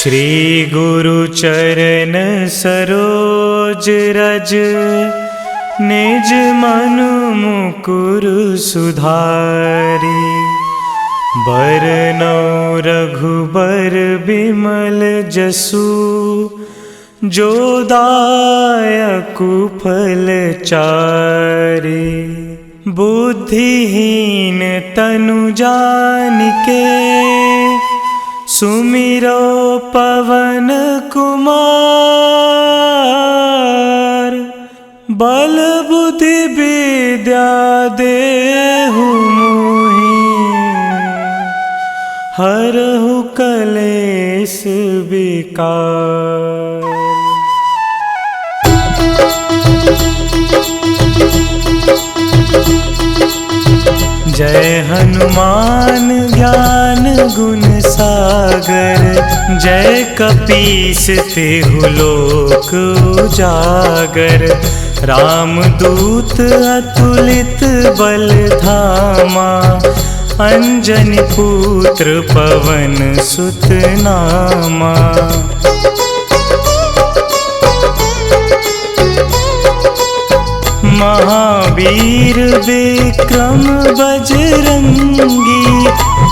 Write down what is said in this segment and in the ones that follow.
श्री गुरु चरण सरोज रज, निज मनु मुकुर सुधारी। बरनौ रघुबर बिमल जसु, जो दायकु फल चारि। बुद्धिहीन तनु जानिके, सुमिरो पवन कुमार। बल बुद्धि विद्या देहु मोहि, हरहु कलेश विकार। जय हनुमान ज्ञान गुण सागर, जय कपीस तिहु लोक उजागर। रामदूत अतुलित बल धामा, अंजनी पुत्र पवन सुत नामा। महावीर विक्रम बजरंगी,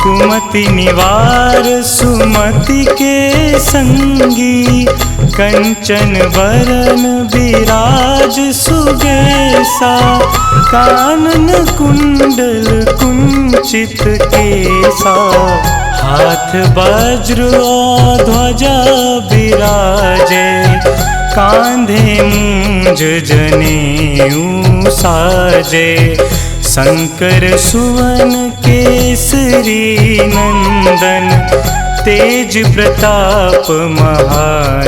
कुमति निवार सुमति के संगी। कंचन वरन विराज सुबेसा, कानन कुंडल कुंचित केसा। हाथ वज्र और ध्वजा विराजे, कांधे मूंज जनेऊ साजे। शंकर सुवन केसरी नंदन, तेज प्रताप महाजगवंदन।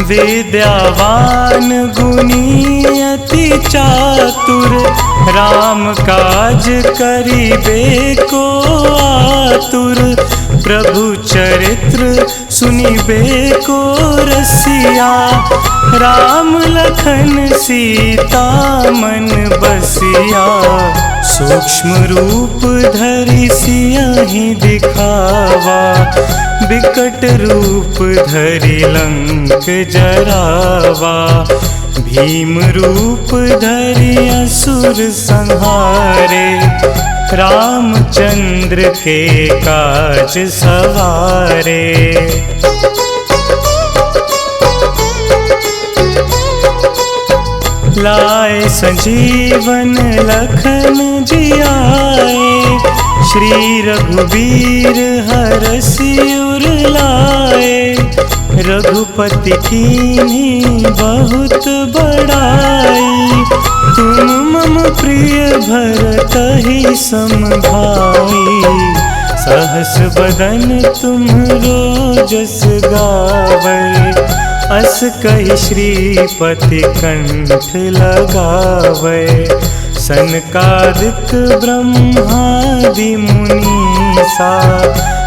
विद्यावान गुणी अति चातुर, राम काज करिबे को आतुर। प्रभु चरित्र सुनिबे को रसिया, राम लखन सीता मन बसिया। सूक्ष्म रूप धरि सियहि दिखावा, बिकट रूप धरि लंक जरावा। भीम रूप धरि असुर संहारे, रामचंद्र के काज सवारे। लाए संजीवन लखन जियाए, श्री रघुवीर हरषि उर लाए। रघुपति कीन्ही बहुत बड़ाई, तुम मम प्रिय भरतहि सम भाई। सहस बदन तुम्हरो जस गावै, अस कहि श्रीपति कंठ लगावै। सनकादिक ब्रह्मादि मुनीसा,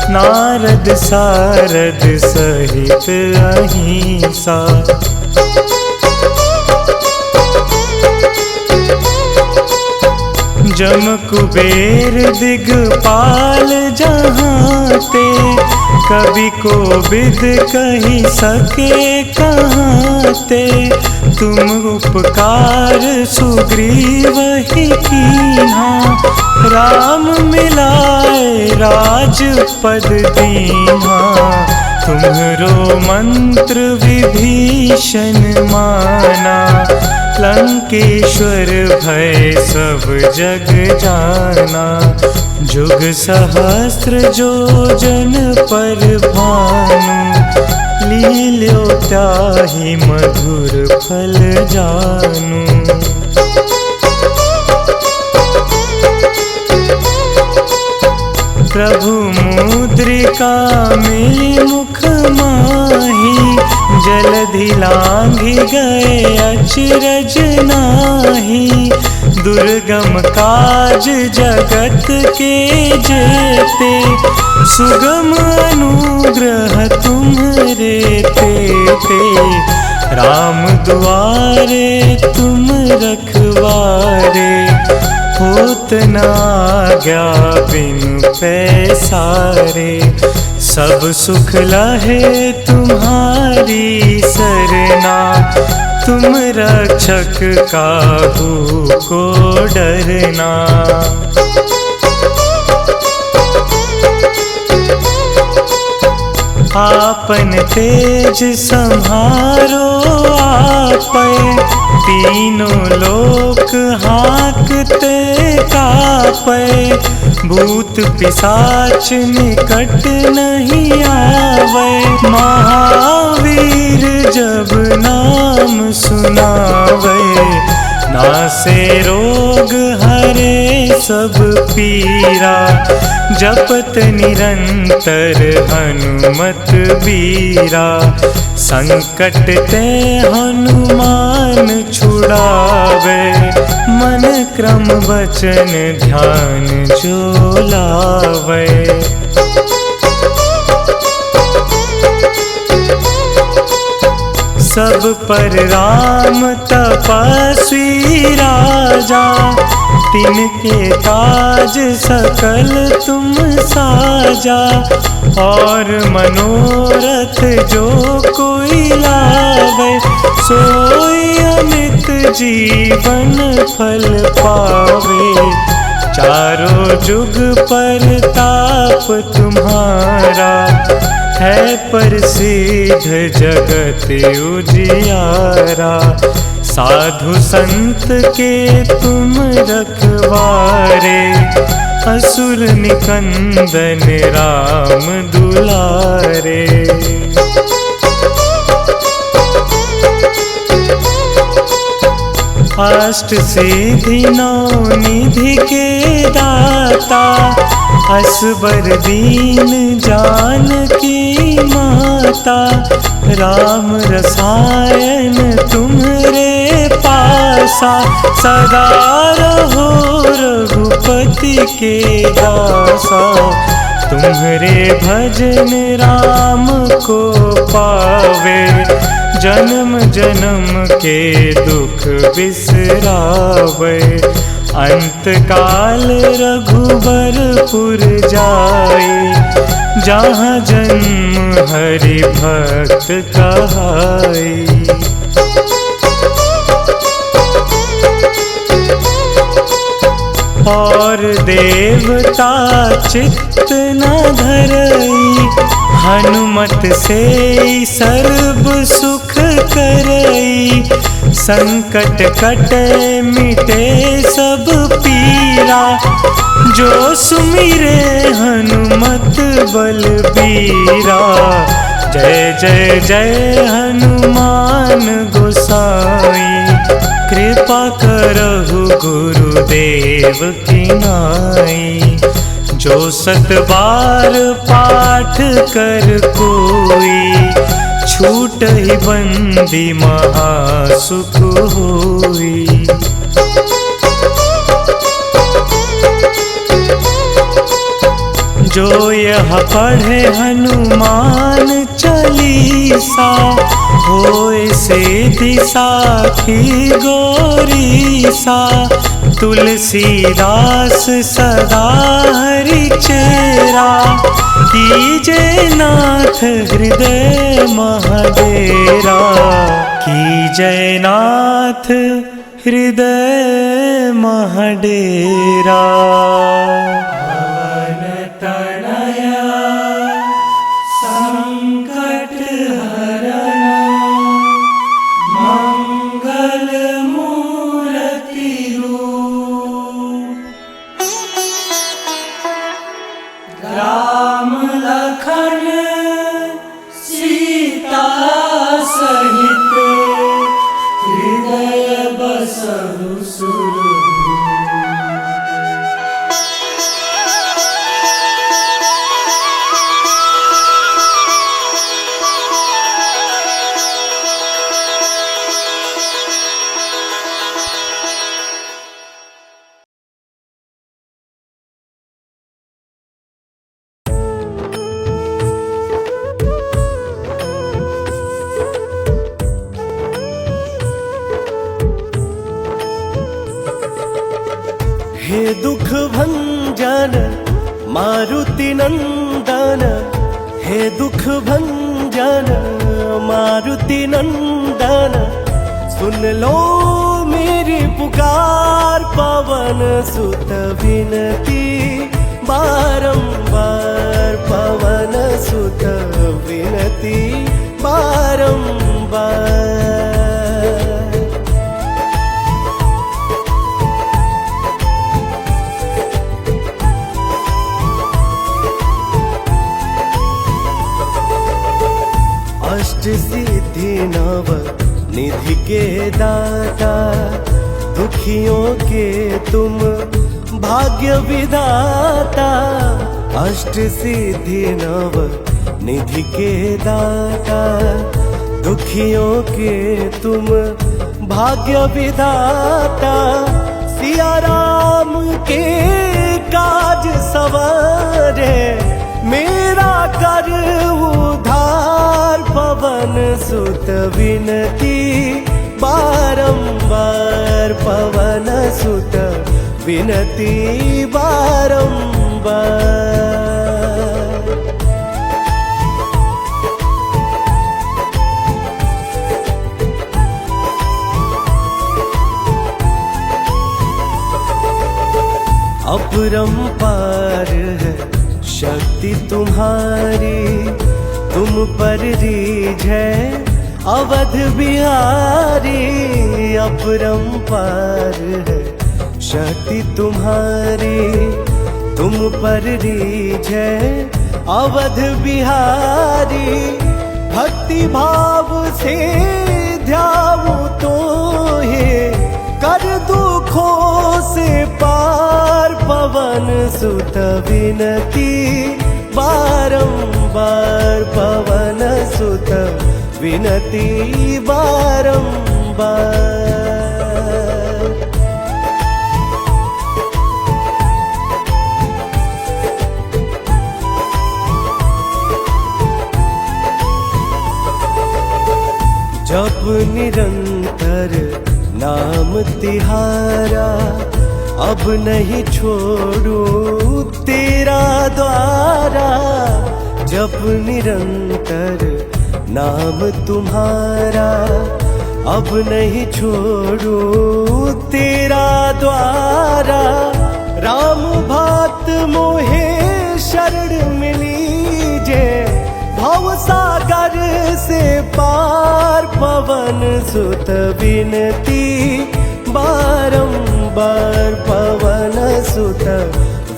नारद सारद सहित अहिंसा। जम कुबेर दिगपाल जहांते, कवि कोविद कहि सके कहाते। तुम उपकार सुग्रीवहि कीन्हा, राम मिलाए राजपद दीन्हा। तुम्हरो मंत्र विभीषण माना, लंकेश्वर भय सब जग जाना। जुग सहस्त्र जो जन पर भानु, लील्यो ताहि मधुर फल जानू। प्रभु मुद्रिका मिली मुख माही, जलधि लांघि गए अचरज नाही। दुर्गम काज जगत के जेते, सुगम अनुग्रह तुम्हरे तेते। राम दुआरे तुम रखवारे, होत न आज्ञा बिनु पैसारे। सब सुख लहे तुम्हारी सरना, तुम रक्षक काहू को डरना। आपन तेज संहारो आपै, तीनों लोक हाँकते कापै। भूत पिशाच निकट नहीं आवे, महावीर जब नाम सुनावे। नासे रोग हरे सब पीरा, जपत निरंतर हनुमत बीरा। संकट ते हनुमान छुड़ावे, मन क्रम वचन ध्यान जो लावे। सब पर राम तपस्वी राजा, तिनके काज सकल तुम साजा। और मनोरथ जो कोई लावे, सोई अमित जीवन फल पावे। चारों जुग परताप तुम्हारा, है प्रसिद्ध जगत उजियारा। साधु संत के तुम रखवारे, असुर निकंदन राम दुलारे। अष्ट सिद्धि नौ निधि के दाता, असबर दीन जानकी माता। राम रसायन तुम्हरे पासा, सदा रहो रघुपति के दासा। तुम्हरे भजन राम को पावे, जन्म जन्म के दुख बिसरावे। अंत काल रघुबरपुर जाई, जहाँ जन्म हरि भक्त कहाई। और देवता चित्त न धरई, हनुमत से सर्व सुख करई। संकट कटे मिटे सब पीरा, जो सुमिरे हनुमत बलबीरा। जय जय जय हनुमान गोसाई, कृपा करहु गुरुदेव की नाई। जो 7 बार पाठ कर कोई, छूटहि बंदी महासुख होई। जो यह पढ़े हनुमान चालीसा, होए सिद्धि साखी गौरीसा। तुलसीदास सदा हरि चेरा, कीजे नाथ हृदय महडेरा। कीजे नाथ हृदय महडेरा। राम लखन सीता सहित, हृदय बसहु सुरभूप। हे दुख भंजन मारुति नंदन, हे दुख भंजन मारुति नंदन, सुन लो मेरी पुकार पवन सुत विनती बारंबार, पवन सुत विनती बारंबार। अष्ट सिद्धि नव निधि के दाता, दुखियों के तुम भाग्य विधाता। अष्ट सिद्धि नव निधि के दाता, दुखियों के तुम भाग्य विधाता। सिया राम के काज सवारे, मेरा कर उधार पवन सुत विनती बारंबार, पवन सुत विनती बारंबार। अपरंपार है शक्ति तुम्हारी, तुम पर रीझ है अवध बिहारी। अपरंपार है शक्ति तुम्हारी, तुम पर रीझ है अवध बिहारी। भक्ति भाव से ध्याऊं तो हे, कर दुखों से पार पवन सुत विनती बारंबार, पवन सुत विनती बारंबार। जप निरंतर नाम तिहारा, अब नहीं छोड़ू तेरा द्वारा। जप निरंतर नाम तुम्हारा, अब नहीं छोड़ू तेरा द्वारा। राम भक्त मोहे शरण मिलीजे, भव सागर से पार पवन सुत विनती बारंबार, पवन सुत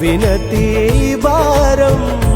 विनती बारंबार।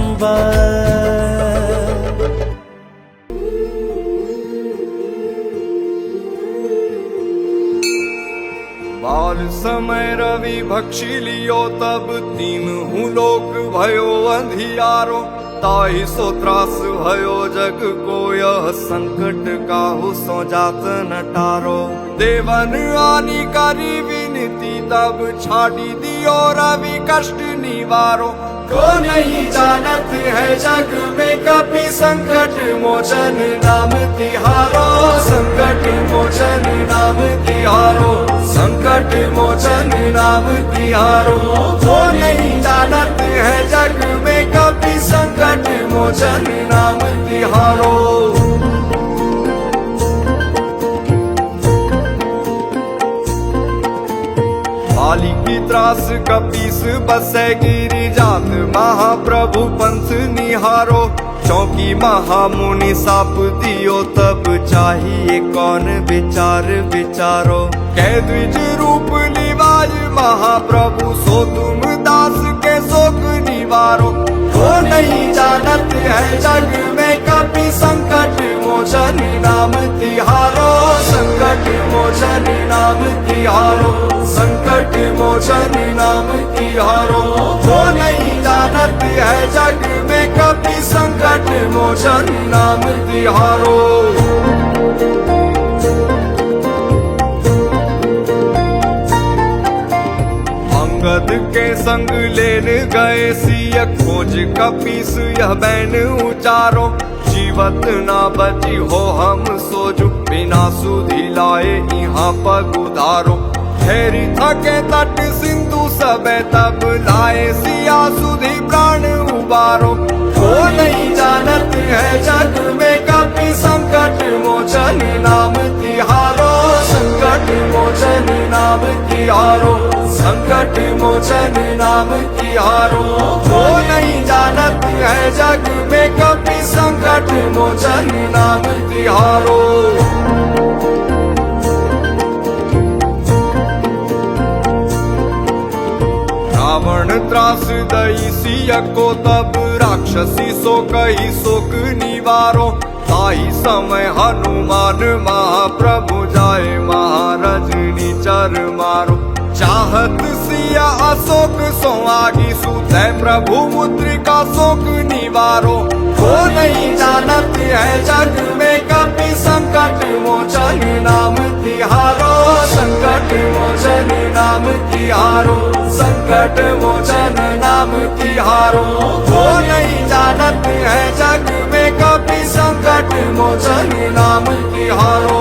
बाल समय रवि भक्षी लियो, तब तीनहु लोक भयो अंधियारो। ताहि सो त्रास भयो जग को, यह संकट काहू सो जात न टारो। देवन आनी करी विनती, तब छाड़ी दियो रवि कष्ट निवारो। को नहीं जानत है जग में कपि, संकट मोचन नाम तिहारो। संकट मोचन नाम तिहारो, संकट मोचन नाम तिहारो। को नहीं जानत है जग में कपि, संकट मोचन नाम तिहारो। बाली की त्रास कपीस बसे गिरी जात, महाप्रभु पंथ निहारो। चौकी महामुनि साप दियो, तब चाहिए कौन विचार विचारो। कह द्विज रूप निवाज महाप्रभु, सो तुम दास के शोक निवारो। को नहीं जानत है जग में कपि, संकट मोचन नाम तिहारो। संकट मोचन नाम तिहारो, संकट मोचन नाम तिहारो। को नहीं जानत है जग में कपि, संकट मोचन नाम तिहारो। अंगद के संग लेन गए सिय, खोज कपीस यह बैन उचारो। जीवत ना बची हो हम सोजु, बिना सुधि लाए यहाँ पग उधारो। ठहरी थके तट सिंधु सबे तब लाए सिया सुधी प्राण उबारो। वो नहीं जानत है जग में कभी संकट मोचन नाम तिहारो, संकट मोचन नाम तिहारो, संकट मोचन नाम तिहारो। वो नहीं जानत है जग में कभी संकट मोचन नाम तिहारो। रावण त्रास दई सिया को तब राक्षसी सो कही शोक निवारो। ताई समय हनुमान महाप्रभु जाए महारजनी चर मारो। चाहत सिया अशोक सो आगी सुते प्रभु मुद्रिका शोक निवारो। वो नहीं जानत है जग में कभी संकट मोचन नाम तिहारो, संकट मोचन नाम तिहारो, संकट मोचन नाम तिहारो। वो नहीं जानत है जग में कभी संकट मोचन नाम तिहारो।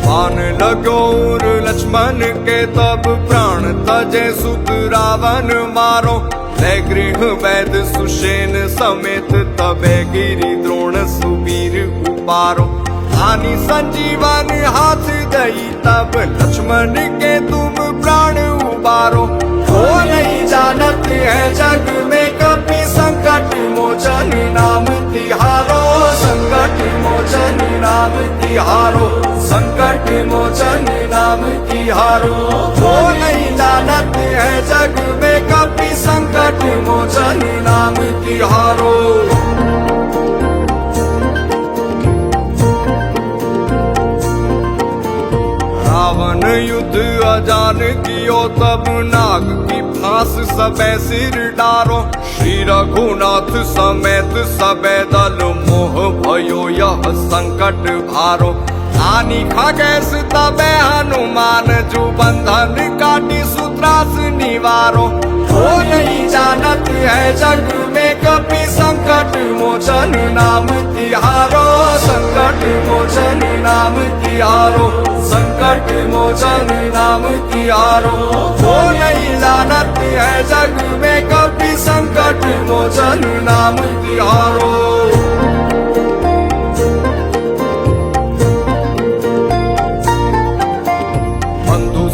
बाण लगोर लक्ष्मण के तब प्राण तजे सुत रावण मारो। ले गृह वैद सुषेण समेत तबे गिरि द्रोण सुवीर उपारो। आनी संजीवन हाथ दई तब लक्ष्मण के तुम प्राण उबारो। वो नहीं जानत है जग में कभी संकट मोचन नाम तिहारो, संकट मोचन नाम तिहारो, संकट मोचन नाम तिहारो। वो नहीं जानत है जग में कभी संकट मोचन नाम तिहारो। रावण युद्ध अजान कियो तब नाग की फांस सबे सिर डारो। श्री रघुनाथ समेत सबे दल मोह भयो यह संकट भारो। आनी खगेश तबे हनुमान जू बंधन काटी सूत्रास निवारो। वो नहीं जानत है जग में कभी संकट मोचन नाम तिहारो, संकट मोचन नाम तिहारो, संकट मोचन नाम तिहारो। वो नहीं जानत है जग में कभी संकट मोचन नाम तिहारो।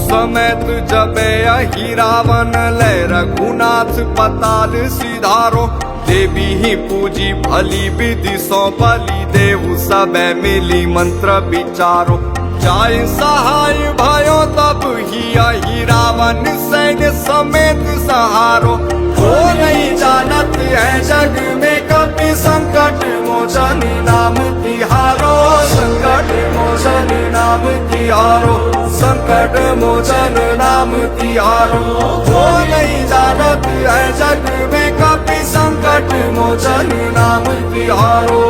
समेत जबे अहि रावण ले रघुनाथ पताल सिधारो। देवी ही पूजी भली विधि सौ बलि देहु सबे मिली मंत्र विचारो। जाय सहाय भयो तब ही अहि रावण सैन्य समेत सहारो। वो नहीं जानत है जग में कभी संकट मोचन नाम तिहारो, संकट मोचन नाम तिहारो, संकट मोचन नाम तिहारो। वो नहीं जानत है जग में कभी संकट मोचन नाम तिहारो।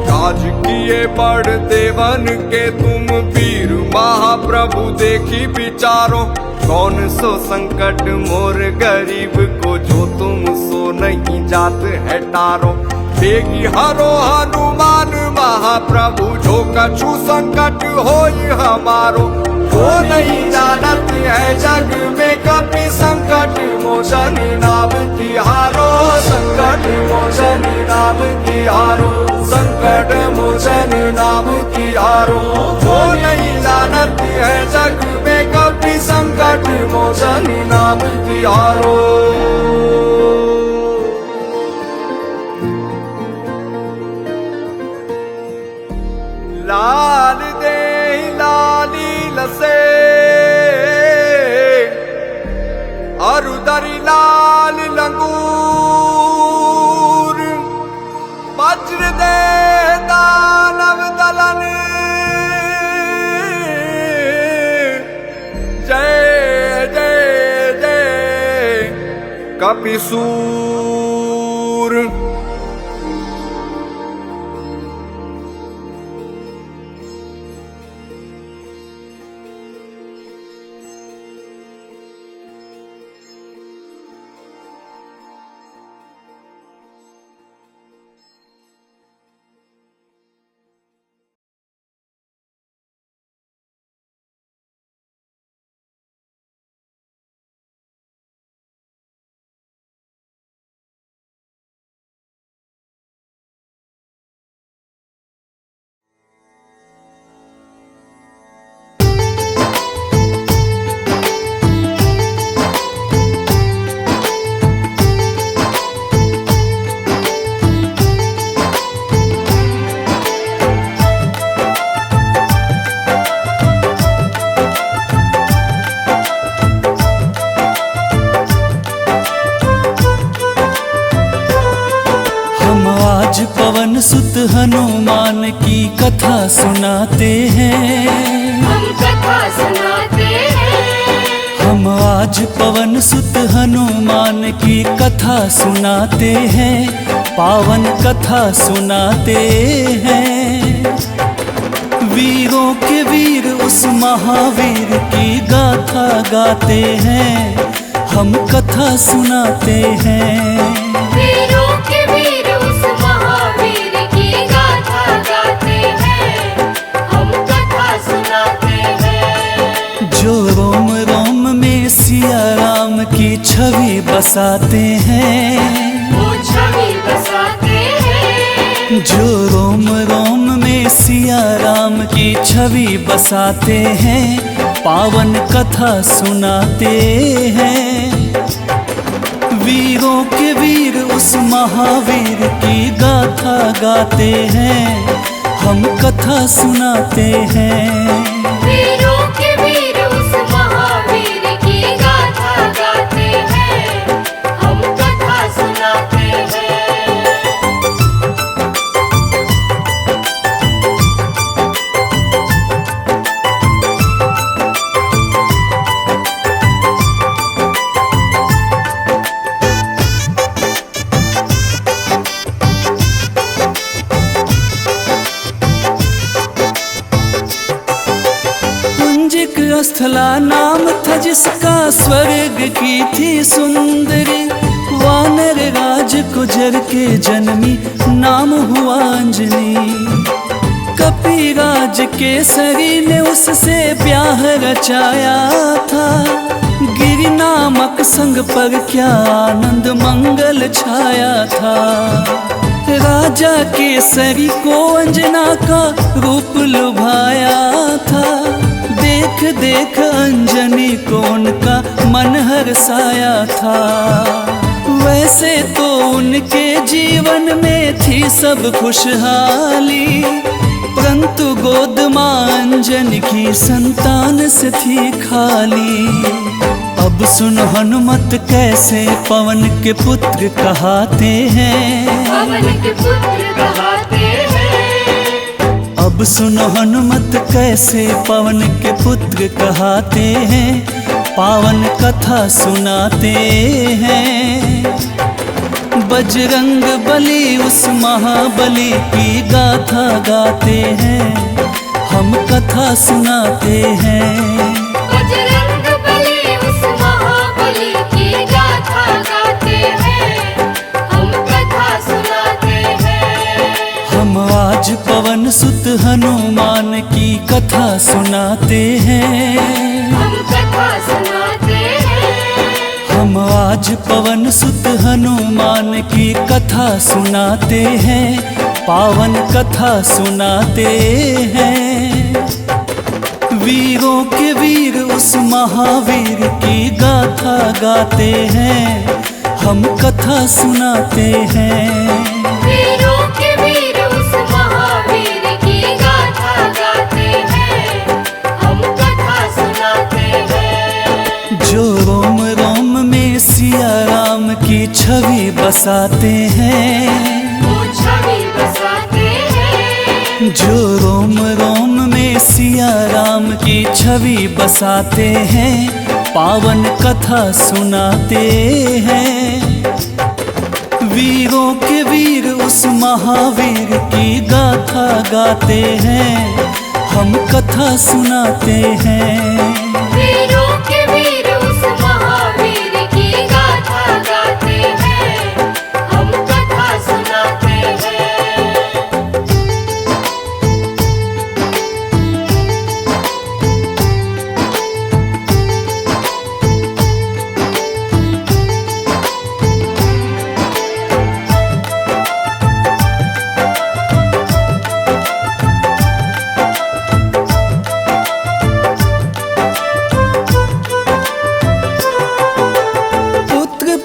काज किए बड़ देवन के तुम वीर महाप्रभु देखी विचारो। कौन सो संकट मोर गरीब को जो तुम सो नहीं जात है टारो। बेगी हरो हनुमान महाप्रभु जो कछु संकट होई हमारो। वो नहीं जानत है जग में कभी संकट मोचन नाम तिहारो, संकट मोचन नाम तिहारो, संकट मोचन नाम तिहारो। वो नहीं जानत है जग में कभी संकट मोचन नाम तिहारो। लाल दे लाली लसे अरुदरी लाल लंगूर। वज्र दे दानव दलन जय जय जय कपिसूर। आज पवन सुत हनुमान की कथा सुनाते हैं। हम कथा सुनाते हैं। हम आज पवन सुत हनुमान की कथा सुनाते हैं, पावन कथा सुनाते हैं। वीरों के वीर उस महावीर की गाथा गाते हैं, हम कथा सुनाते हैं। वीरों के वीर उस महावीर की गाथा गाते हैं, हम कथा सुनाते हैं। जो रोम रोम में सिया राम की छवि बसाते हैं, वो छवि बसाते हैं। जो रोम रोम में सिया राम की छवि बसाते हैं, पावन कथा सुनाते हैं। वीरों के वीर उस महावीर की गाथा गाते हैं, हम कथा सुनाते हैं। वीरों के वीर उस महावीर की गाथा गाते हैं, हम कथा सुनाते हैं। स्थला नाम था जिसका, स्वर्ग की थी सुंदरी। वानर राज गुजर के जन्मी, नाम हुआ अंजनी। कपिराज केसरी ने उससे ब्याह रचाया था। गिरि नामक संग पर क्या आनंद मंगल छाया था। राजा केसरी को अंजना का रूप लुभाया था। देख देख अंजनी को उनका मन हर्षाया था। वैसे तो उनके जीवन में थी सब खुशहाली, परंतु गोद मां अंजनी की संतान से थी खाली। अब सुन हनुमत कैसे पवन के पुत्र कहाते हैं। पवन के पुत्र कहाते हैं। अब सुनो हनुमत कैसे पवन के पुत्र कहाते हैं, पावन कथा सुनाते हैं। बजरंग बली उस महाबली की गाथा गाते हैं, हम कथा सुनाते हैं। बजरंग बली उस महाबली की गाथा गाते हैं, हम कथा सुनाते हैं। हम आज पवन सुत हनुमान की कथा सुनाते हैं। हम कथा सुनाते हैं। हम आज पवन सुत हनुमान की कथा सुनाते हैं, पावन कथा सुनाते हैं। वीरों के वीर उस महावीर की गाथा गाते हैं, हम कथा सुनाते हैं। वीरों के वीर उस महावीर की गाथा गाते हैं, हम कथा सुनाते हैं। जो रोम रोम में सिया राम की छवि बसाते हैं, वो छवि बसाते हैं। जो रोम रोम में सिया राम की छवि बसाते हैं, पावन कथा सुनाते हैं। वीरों के वीर उस महावीर की गाथा गाते हैं, हम कथा सुनाते हैं। वीरों के वीर उस महावीर की गाथा गाते हैं, हम कथा सुनाते हैं।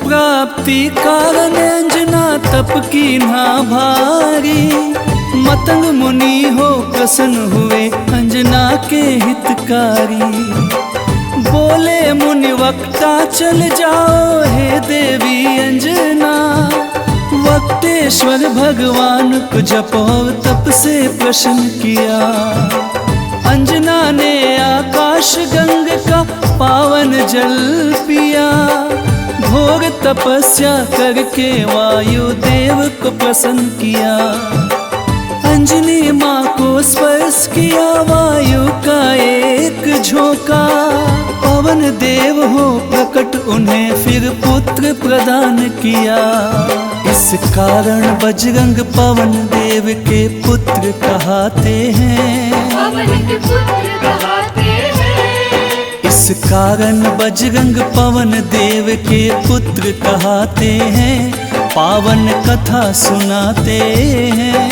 प्राप्ति कारण अंजना तप की ना भारी। मतंग मुनि हो प्रसन्न हुए अंजना के हितकारी। बोले मुनि वक्ता चल जाओ हे देवी अंजना, वक्तेश्वर ईश्वर भगवान को जप और तप से प्रसन्न किया। अंजना ने आकाश गंग का पावन जल पिया। घोर तपस्या करके वायु देव को प्रसन्न किया। अंजनी माँ को स्पर्श किया वायु का एक झोंका। पवन देव हो प्रकट उन्हें फिर पुत्र प्रदान किया। इस कारण बजरंग पवन देव के पुत्र कहते हैं। पवन के पुत्र कहते हैं। इस कारण बजरंग पवन देव के पुत्र कहते हैं। पावन कथा सुनाते हैं।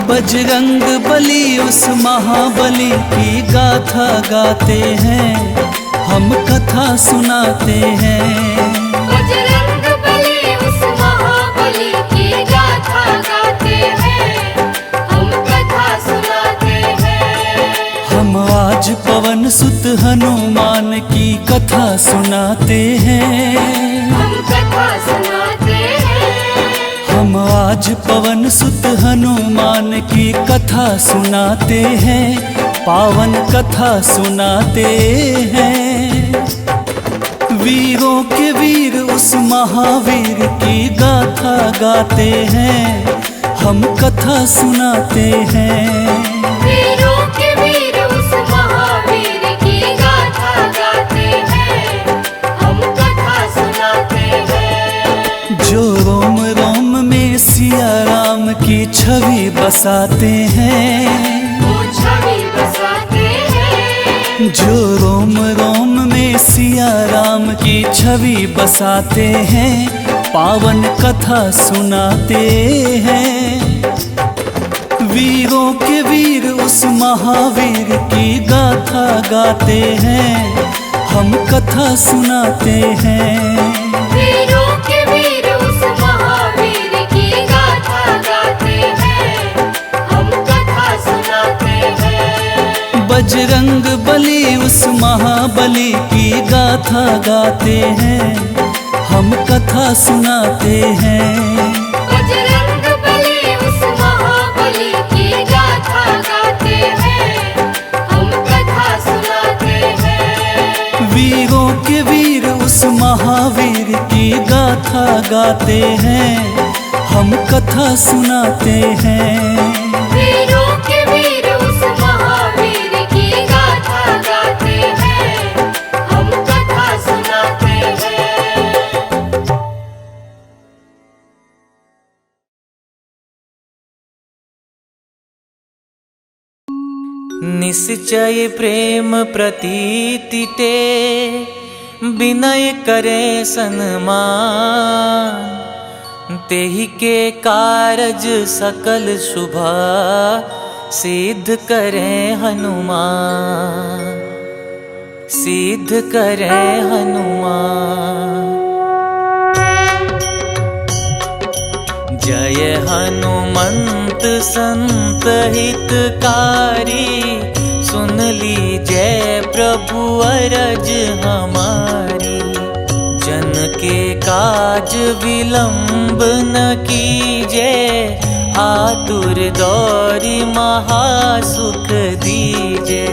बजरंग बली उस महाबली की गाथा गाते हैं। हम कथा सुनाते हैं। बजरंग बली उस महाबली की गाथा गाते हैं। हम कथा सुनाते हैं। हम आज पवन सुत हनुमान की कथा सुनाते हैं। हम कथा सुनाते हैं। हम आज पवन सुत हनुमान की कथा सुनाते हैं। पावन कथा सुनाते हैं। वीरों के वीर उस महावीर की गाथा गाते हैं। हम कथा सुनाते हैं। वीरों के वीर उस महावीर की गाथा गाते हैं। हम कथा सुनाते हैं। जो रोम रोम में सिया राम की छवि बसाते हैं। वो छवि बसाते हैं। जो रोम रोम में सिया राम की छवि बसाते हैं। पावन कथा सुनाते हैं। वीरों के वीर उस महावीर की गाथा गाते हैं। हम कथा सुनाते हैं। वीरों के वीर उस महावीर की गाथा गाते हैं। हम कथा सुनाते हैं। बजरंग बली उस महाबली की गाथा गाते हैं। हम कथा सुनाते हैं। बजरंग बली उस महाबली की गाथा गाते हैं। हम कथा सुनाते हैं। वीरों के वीर उस महावीर की गाथा गाते हैं। हम कथा सुनाते हैं। वीरों के वीर उस महावीर की गाथा गाते हैं। हम कथा सुनाते हैं। निश्चय प्रेम प्रतीति ते विनय करे सन्मान। तेहि के कारज सकल शुभ सिद्ध करे हनुमान। सिद्ध करे हनुमान। जय हनुमंत संत हितकारी। सुन लीजय प्रभु अरज हमारी। जन के काज विलंब न कीजे। आतुर दौरी महासुख दीजे।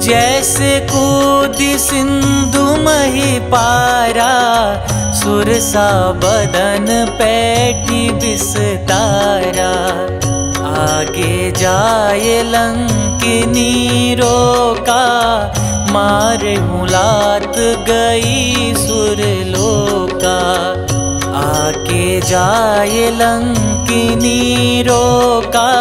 जैसे कूदी सिंधु मही पारा। सुरसा बदन पैठी विस्तारा। आगे जाए लंकिनी रोका। मारे मुलात गई सुरलोका। आगे जाए लंकिनी रोका।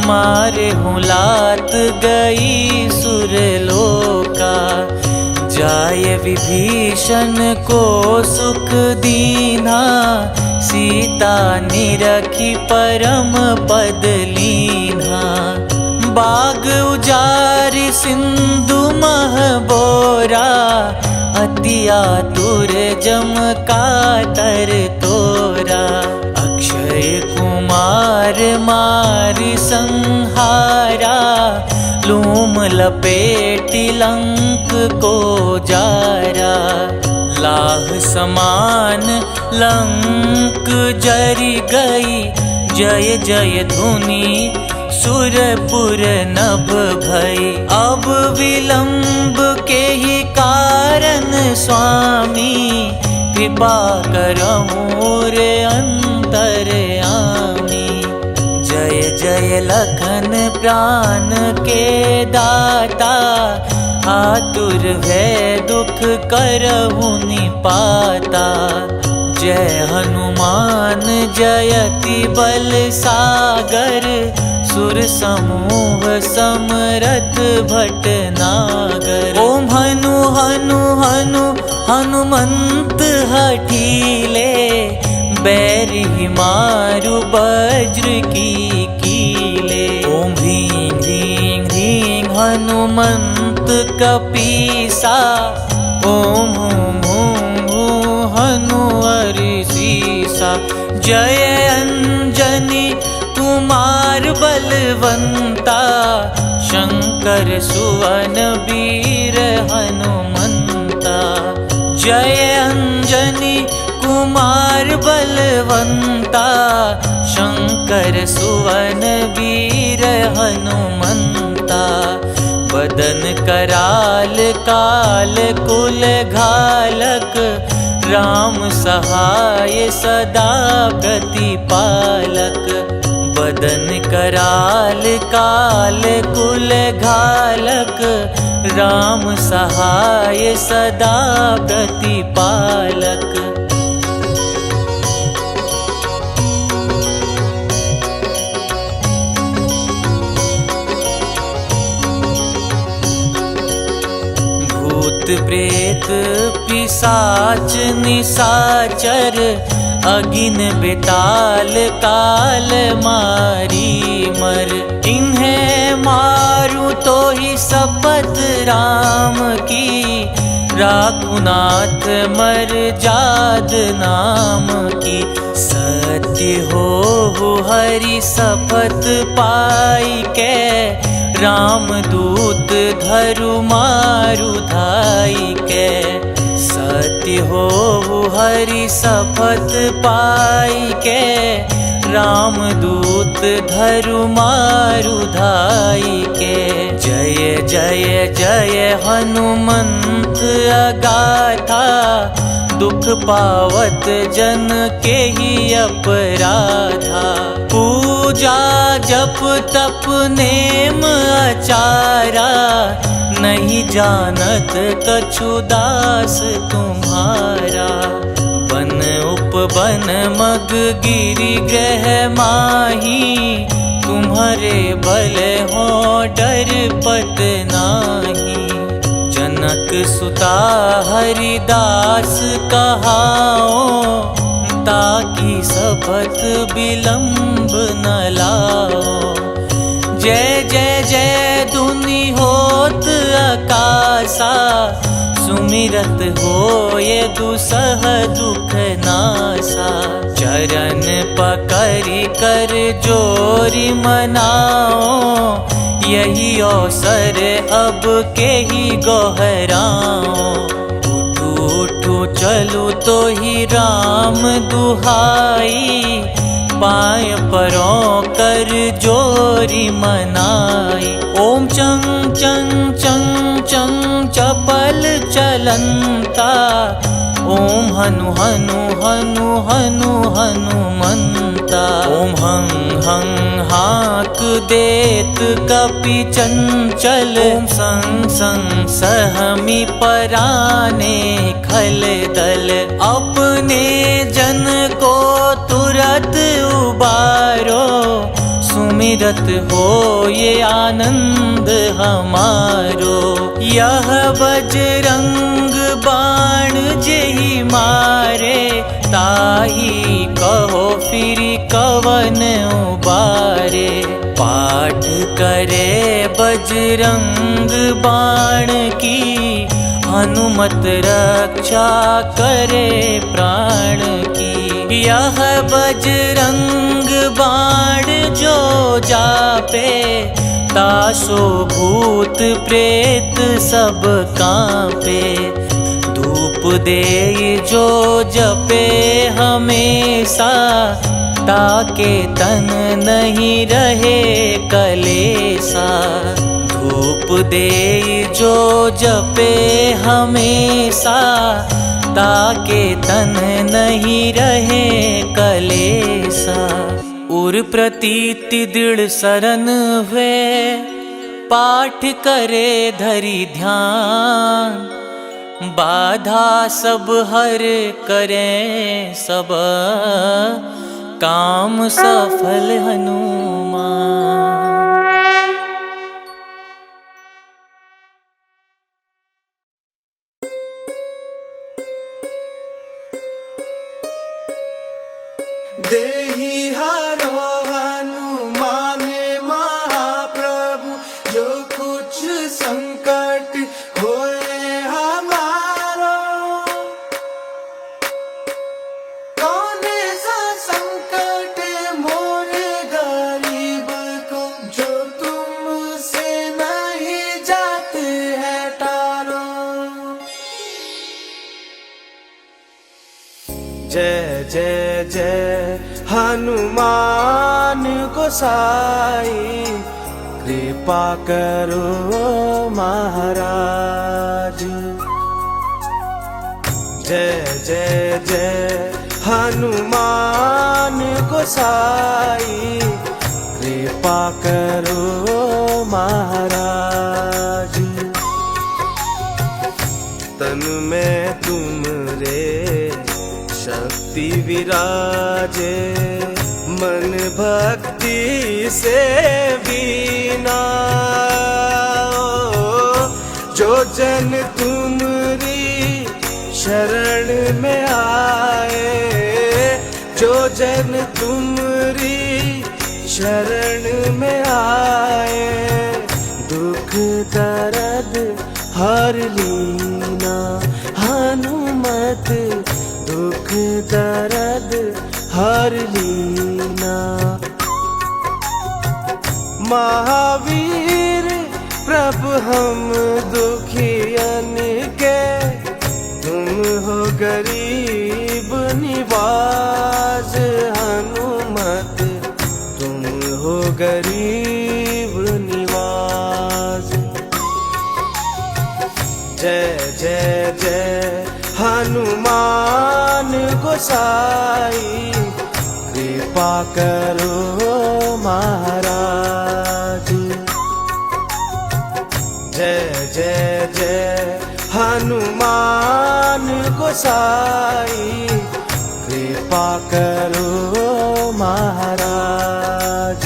मारे मुलात गई सुरलोका। जाय विभीषण को सुख दीना। सीता निरखी परम पद लीना। बाग उजारि सिंधु मह बोरा। अति आतुर जम कातर तोरा। अक्षय कुमार मारि संहारा। लूम लपेटी लंक को जारा। लाह समान लंक जरी गई, जय जय धुनि सुरपुर नभ भई। अब विलंब के ही कारण स्वामी, कृपा करहु रे अंतरयामी। जय जय लखन प्राण के दाता, आतुर भय दुख करहु निपाता। जय हनुमान जयति बल सागर, सुर समूह समरथ भटनागर। ओम हनु हनु हनु हनुमंत हठीले, बैरि मारु वज्र की कीले। ओम ह्रीं ह्रीं ह्रीं हनुमंत कपीसा, ओम हूं हूं हूं हनु हरिसीसा। जय अंजनी कुमार बलवंता, शंकर सुवन वीर हनुमंता। जय अंजनी कुमार बलवंता, शंकर सुवन वीर हनुमंता। बदन कराल काल कुल घालक, राम सहाय सदा प्रतिपालक। बदन कराल काल कुल घालक, राम सहाय सदा प्रतिपालक। भूत प्रेत पिशाच निशाचर, अगिन बेताल काल मारी मर। इन्हें मारू तो ही शपथ राम की, राखुनाथ मर जाद नाम की। सत्य हो हरि शपथ पाई के, राम दूत धरु मारु धाई के। सत्य हो हरि शपथ पाई के, राम दूत धरु मारु धाई के। जय जय जय हनुमंत अगाथा, दुख पावत जन के ही अपराधा। पूजा जप तप नेम आचारा, नहीं जानत कछु दास तुम्हारा। बन उपवन मग गिरि ग्रह माही, तुम्हारे बल हो डर पत नाही। जनक सुता हरिदास कहाओ, ताकि शपथ विलंब न लाओ। जय जय जय धुनि होत आकाशा, सुमिरत हो ये दुसह दुख नासा। चरण पकड़ि कर जोरि मनाओ, यही अवसर अब के ही गोहराओ। उठू उठू चलू तो ही राम दुहाई, पाय परों कर जोरी मनाई। ओम चंग चंग चंग चंग चपल चलंता, ओम हनु हनु हनु हनु हनुमंता। ओम हं हं हाक देत कपि चंचल, ओम संग संग सहमी पराने खल दल। अपने जन को तुरत उबारो, सुमिरत हो ये आनंद हमारो। यह बजरंग बाण जेहि मारे, ताही कहो फिरि कवन उबारे। पाठ करे बजरंग बाण की, हनुमत रक्षा करे प्राण की। यह बजरंग बाण जो जापे, तासो भूत प्रेत सब कांपे। धूप दे जो जपे हमेशा, ताके तन नहीं रहे कलेसा। धूप दे जो जपे हमेशा, ताके तन नहीं रहे कलेसा। उर प्रतीति दृढ़ सरन हुए, पाठ करे धरि ध्यान। बाधा सब हर करें सब, काम सफल हनुमान। देहि हरो हनुमान महाप्रभु, जो कुछ संकट होए हमारो। कौन सा संकट मोरे गरीब को, जो तुमसे नहीं जाते है टारो। जय जय जय हनुमान गोसाई, कृपा करो महाराज। जय जय जय हनुमान गोसाई, कृपा करो महाराज। तन में तुमरे शक्ति विराजे, मन भक्ति से बीना। जो जन तुमरी शरण में आए, जो जन तुमरी शरण में आए, दुख दर्द हर लीना। हनुमत दुख दर्द हर लीना। महावीर प्रभु हम दुखियन के, तुम हो गरीब निवाज। हनुमत तुम हो गरीब निवाज। जय जय जय हनुमान गोसाई, कृपा करो महाराज। जय जय जय हनुमान गोसाई, कृपा करो महाराज।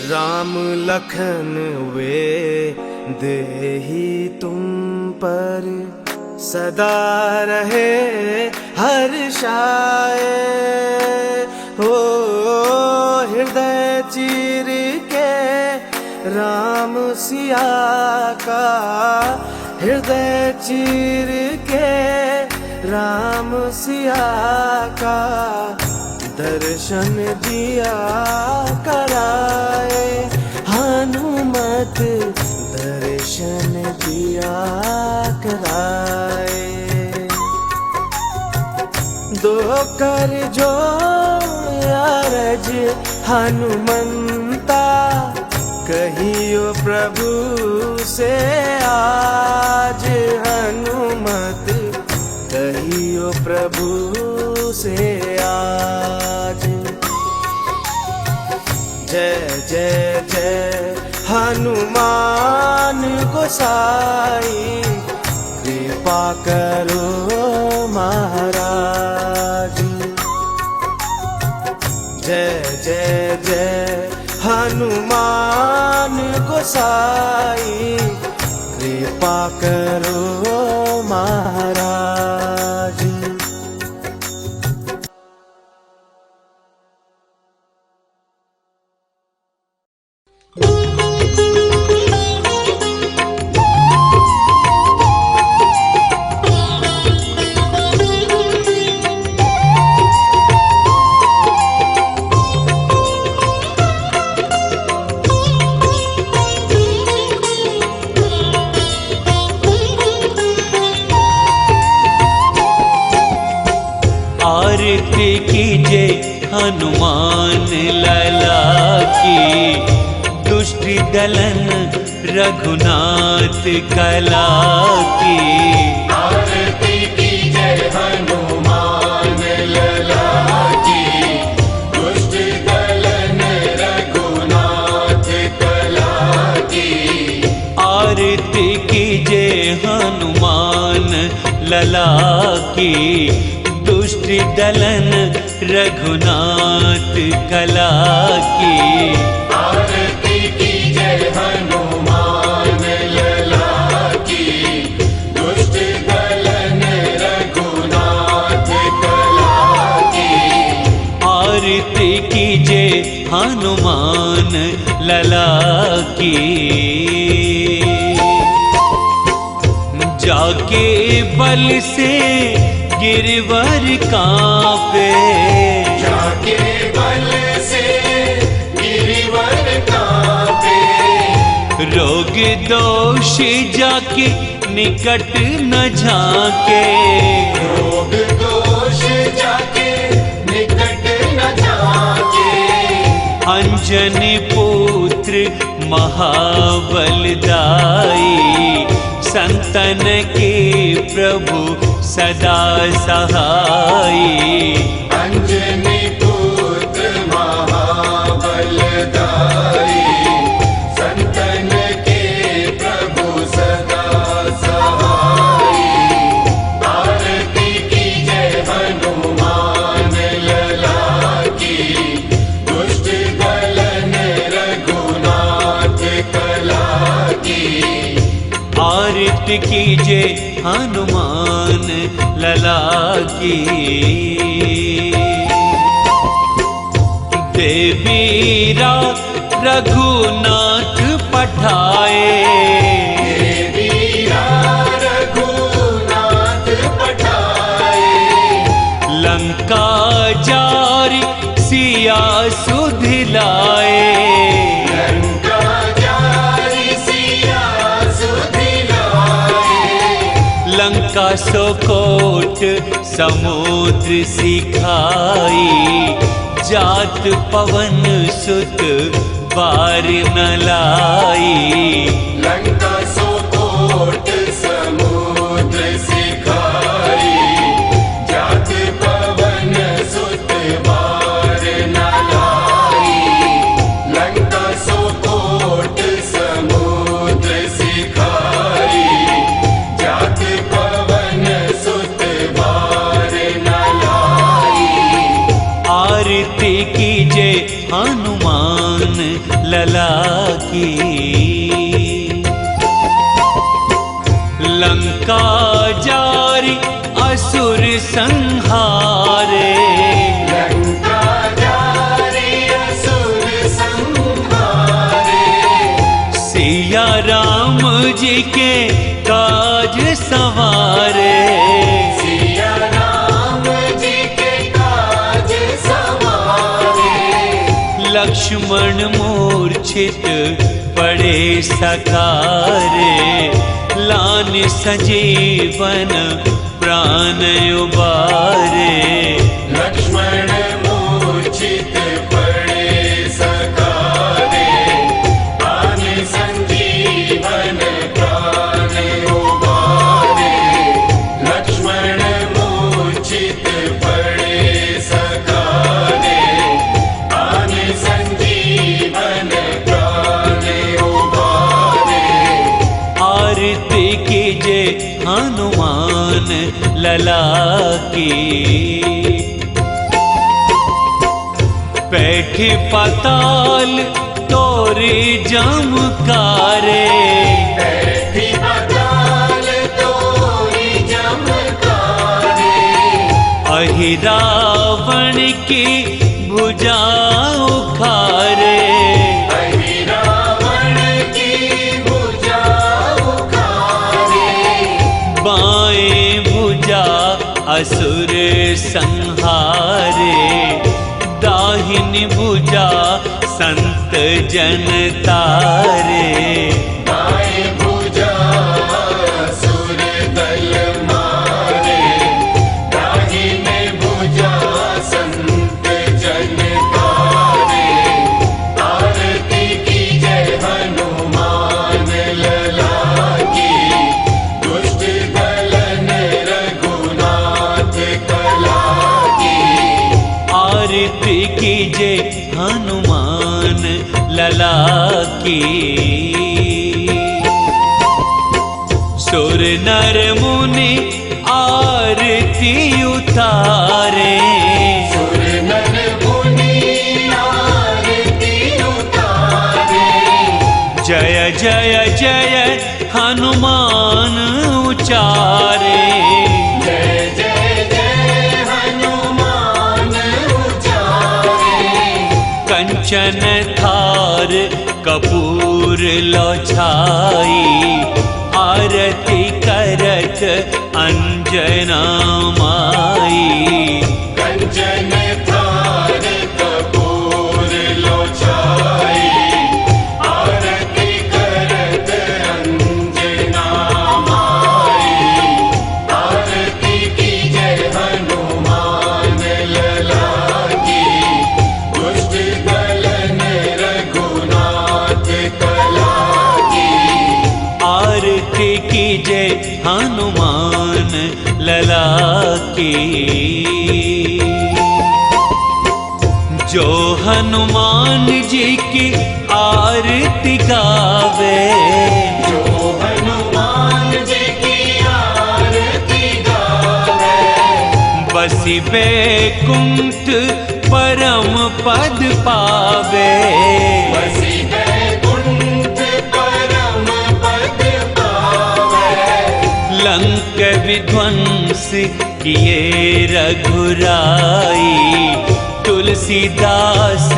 राम लखन वे देहि तुम पर, सदा रहे हर्षाए। हो हृदय चीर के राम सिया का, हृदय चीर के राम सिया का, दर्शन दिया कराए। हनुमत दर्शन दिया कराए। दो कर जो अरज हनुमंता, कहियो प्रभु से आज। हनुमत कहियो प्रभु से आज। जय जय जय हनुमान गोसाई, कृपा करो महाराज। जय जय जय हनुमान गोसाई, कृपा करो महाराज। आरती कीजे हनुमान लला की, दुष्ट दलन रघुनाथ कला की। आरती कीजे हनुमान लला की, दुष्ट दलन रघुनाथ कला की। आरती कीजे हनुमान लला की, दुष्ट दलन रघुनाथ कला की। आरती कीजे हनुमान लला की, दुष्ट दलन रघुनाथ कला की। आरती कीजे हनुमान लला की। जाके बल से गिरवर कांपे, जाके बल से गिरवर कांपे। रोग दोष जाके निकट न झाके, रोग दोष जाके निकट न झाके। अंजनी पुत्र महाबलदाई, संतन के प्रभु सदा सहाई। अंजनी पुत्र महाबलदाई, संतन के प्रभु सदा सहाई। आरती कीजे हनुमान लला की, दुष्ट दलन रघुनाथ कला की। आरती कीजे हनुमान लला की। देवीरा रघुनाथ पठाए, देवीरा रघुनाथ पठाए। लंका जारी सिया सुधिलाए, लंका जारी सिया सुधिलाए। लंका सोकोट समुद्र सिखाई, जात पवन सुत बार न लाई। लंका सोकोट समुद्र सिखाई, जात पवन सुत बार न लाई। लंका सोकोट समुद्र सिखाई, जात पवन सुत बार न लाई। आरती कीजे हनुमान लला की। लंका जारी असुर संहारे, लंका जारी असुर संहारे। सिया राम जी के काज सवारे, सिया राम जी के काज सवारे। लक्ष्मण मूर्छित पड़े सकारे, लान संजीवन प्राण उबारे। लक्ष्मण मूर्छित पड़े सकारे, प्राण संजीवन प्राण उबारे। लक्ष्मण मूर्छित पड़े सकारे, प्राण संजीवन प्राण उबारे। आरती कीजे हनुमान लला की। बैठे पाताल तोरे जमकारे, बैठी पाताल तोरी जमकारे। अहि रावण की भुजा उखारे, अहि रावण की भुजा उखारे। बाएं भुजा असुर संहारे, दाहिनी भुजा संत जन तारे। दाएं भुजा असुर दल मारे, दाहिने भुजा कीजे हनुमान लला की। सुर नर मुनि आरती उतारे, सुर नर मुनि आरती उतारे। जय जय जय हनुमान उचारे। जय जय जय हनुमान उचारे। कंचन थार कपूर लो छाई, आरती करत अंजना माई। कंचन थार कपूर लो छाई, आरती करत अंजना माई। आरती कीजे हनुमान लला की, दुष्ट दलन रघुनाथ कला की। आरती कीजे हनुमान लला की। जो हनुमान जी की आरती गावे, जो हनुमान जी की आरती गावे। बसी बैकुंठ परम पद पावे। बसी बैकुंठ परम पद पावे। लंक विध्वंस किए रघुराई, तुलसीदास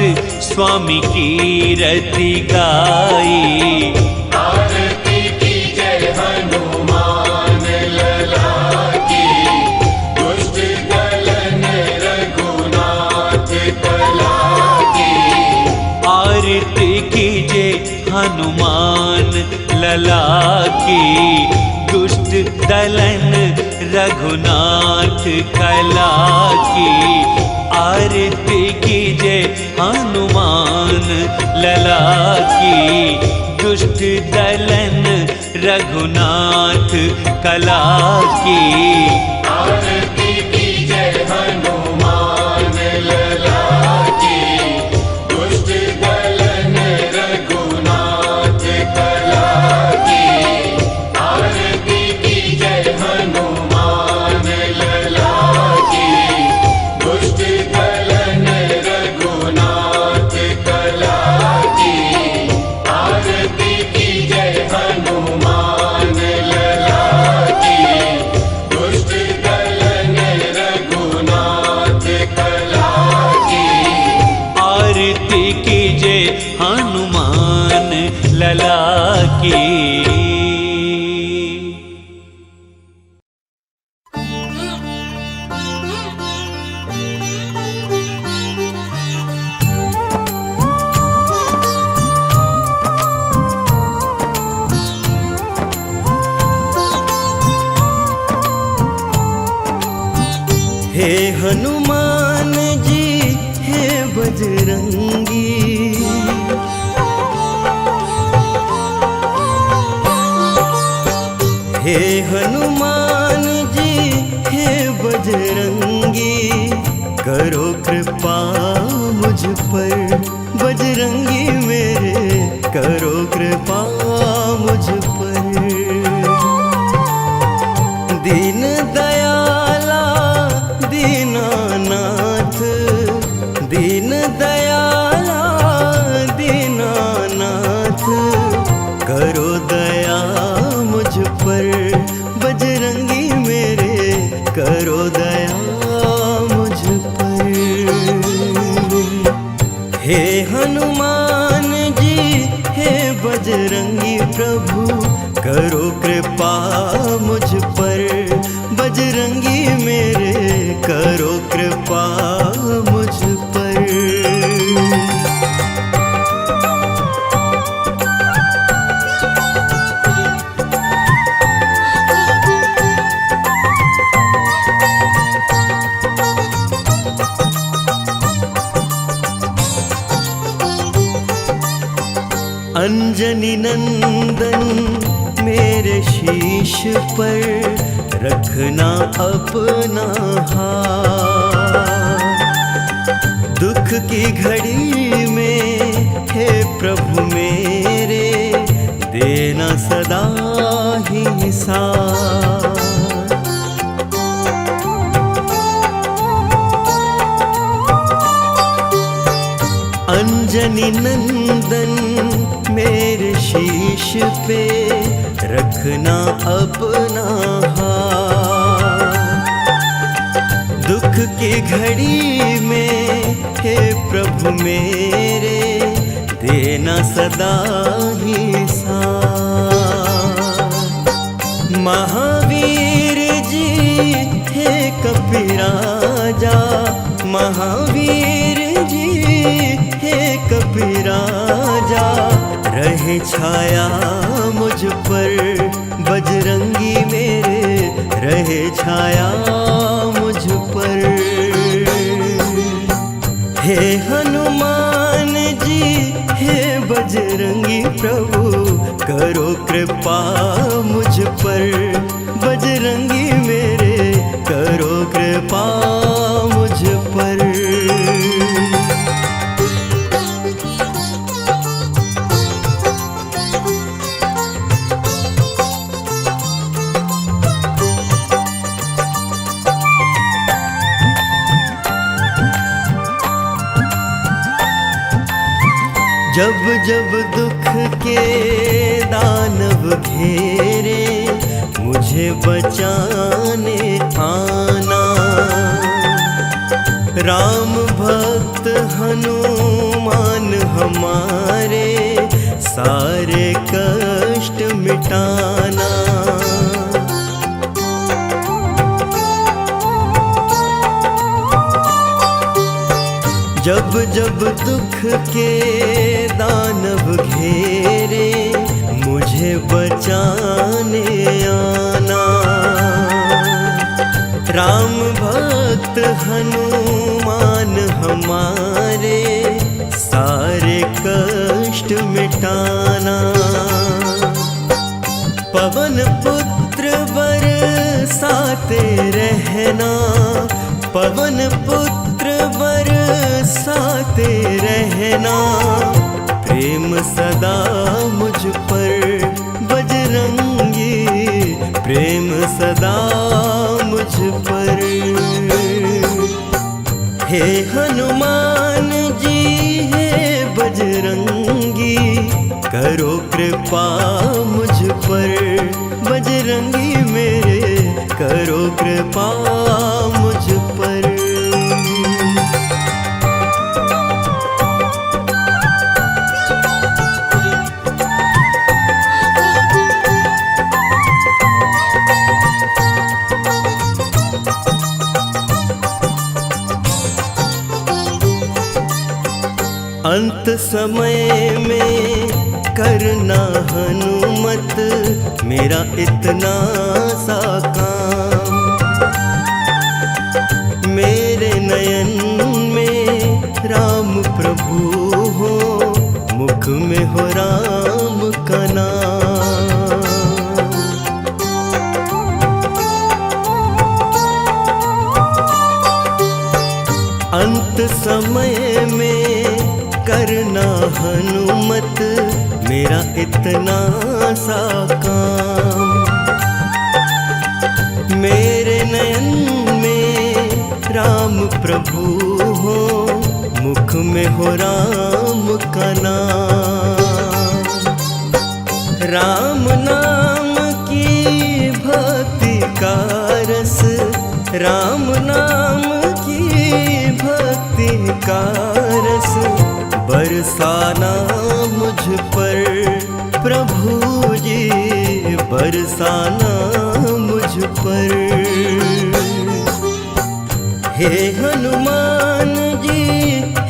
स्वामी की रति गाई। आरती कीजे हनुमान लला की, दुष्ट दलन रघुनाथ कला की। आरती कीजे हनुमान लला की, दुष्ट दलन रघुनाथ कला की। आरती कीजे हनुमान लला की, दुष्ट दलन रघुनाथ कला की। आरती कीजे हनुमान लला की, दुष्ट दलन रघुनाथ कला की। आरती कीजे हनुमान लला की, दुष्ट दलन रघुनाथ कला की। आरती कीजे हनुमान लला की, दुष्ट दलन रघुनाथ कला की। आरती कीजे हनुमान लला की। हे हनुमान जी हे बजरंगी, हे हनुमान जी हे बजरंगी। करो कृपा मुझ पर बजरंगी मेरे, करो कृपा मुझ पर। दीन दयाला दीनानाथ, दीन दयाला दीनानाथ। करो दया मुझ पर बजरंगी मेरे, करो दया मुझ पर। हे हनुमान जी हे बजरंगी प्रभु, करो कृपा मुझ पर बजरंगी मेरे, करो कृपा मुझ पर। अंजनी नंदन मेरे शीश पर, रखना अपना हाथ। दुख की घड़ी में हे प्रभु मेरे देना सदा ही साथ। अंजनी नंदन मेरे शीश पे रखना अपना हाथ। दुख की घड़ी में हे प्रभु मेरे देना सदा ही साथ। महावीर जी हे कपिराजा, महावीर जी हे कपिराजा, रहे छाया मुझ पर बजरंगी मेरे, रहे छाया मुझ पर। हे हनुमान जी हे बजरंगी प्रभु, करो कृपा मुझ पर, बजरंगी मेरे करो कृपा मुझ पर। जब जब दुख के दानव घेरे, मुझे बचाने आना। राम भक्त हनुमान हमारे, सारे कष्ट मिटाना। जब जब दुख के दानव घेरे, मुझे बचाने आना। राम भक्त हनुमान हमारे, सारे कष्ट मिटाना। पवन पुत्र बरसाते रहना, पवन पुत्र बरसाते रहना। प्रेम सदा मुझ पर बजरंगी, प्रेम सदा मुझ पर। हे हनुमान जी हे बजरंगी, करो कृपा मुझ पर, बजरंगी मेरे करो कृपा मुझ पर। अंत समय में करना हनुमत, मेरा इतना सा काम। मेरे नयन में राम प्रभु हो, मुख में हो राम का नाम। अंत समय में करना हनुमत, मेरा इतना सा काम। मेरे नयन में राम प्रभु हो, मुख में हो राम का नाम। राम नाम की भक्ति का रस, राम नाम की भक्ति का रस, बरसाना मुझ पर प्रभु जी, बरसाना मुझ पर। हे हनुमान जी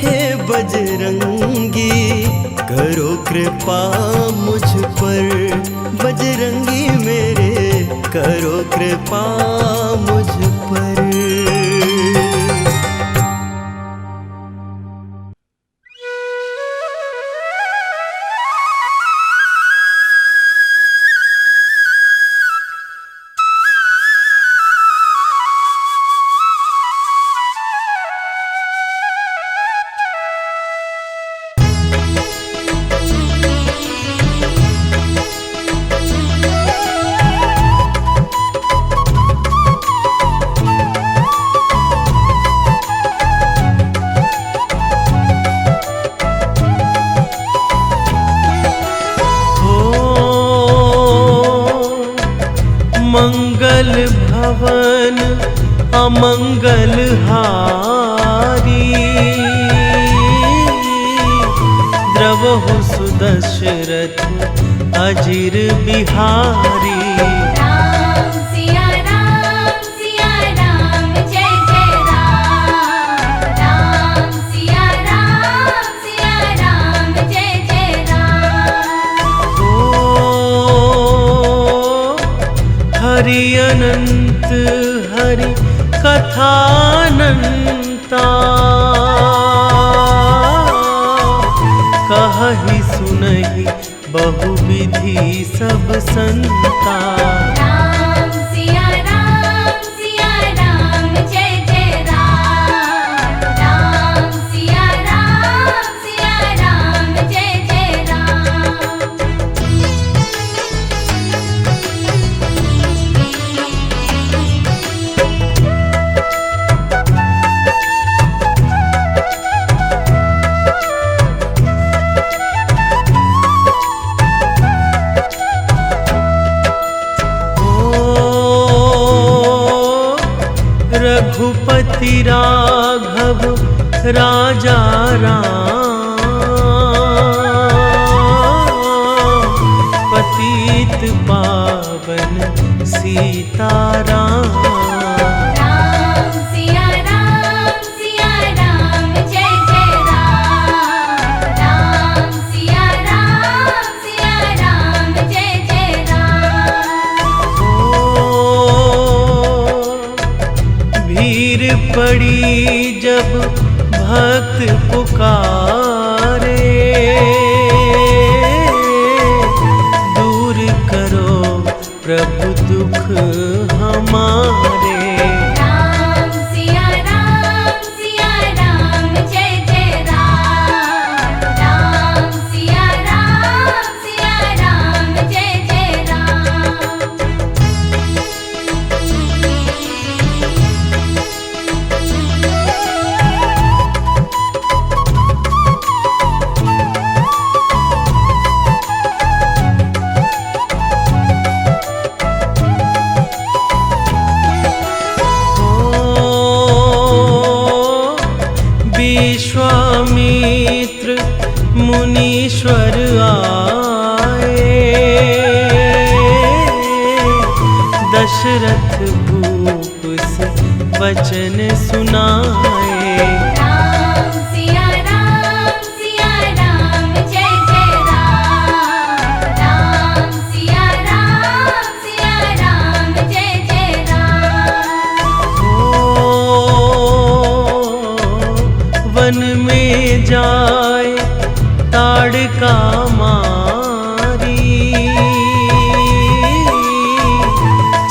हे बजरंगी, करो कृपा मुझ पर, बजरंगी मेरे करो कृपा मुझ पर। भुवन अमंगल हारी। द्रवहु सुदशरथ अजिर बिहारी। राम सिया राम जय जय राम। राम सिया राम जय जय राम। ओ हरि अनंत हरि कथानंता। कहि सुनहि बहुविधि सब संता। राम सिया राम जय जय राम। राम सिया राम जय जय राम। रघुपति राघव राजा राम। पतित पावन सीताराम। राम सिया राम जय जय राम। राम सिया राम जय जय राम। भीड़ पड़ी जब भक्त पुकारे। दूर करो प्रभु दुख हमारे। राम सिया राम जय जय राम। राम सिया राम जय जय राम। विश्वामित्र मुनीश्वर आए। दशरथ भूप से वचन सुनाए। राम सिया राम जय जय राम। राम सिया राम जय जय राम। वन में जाए ताड़का मारी।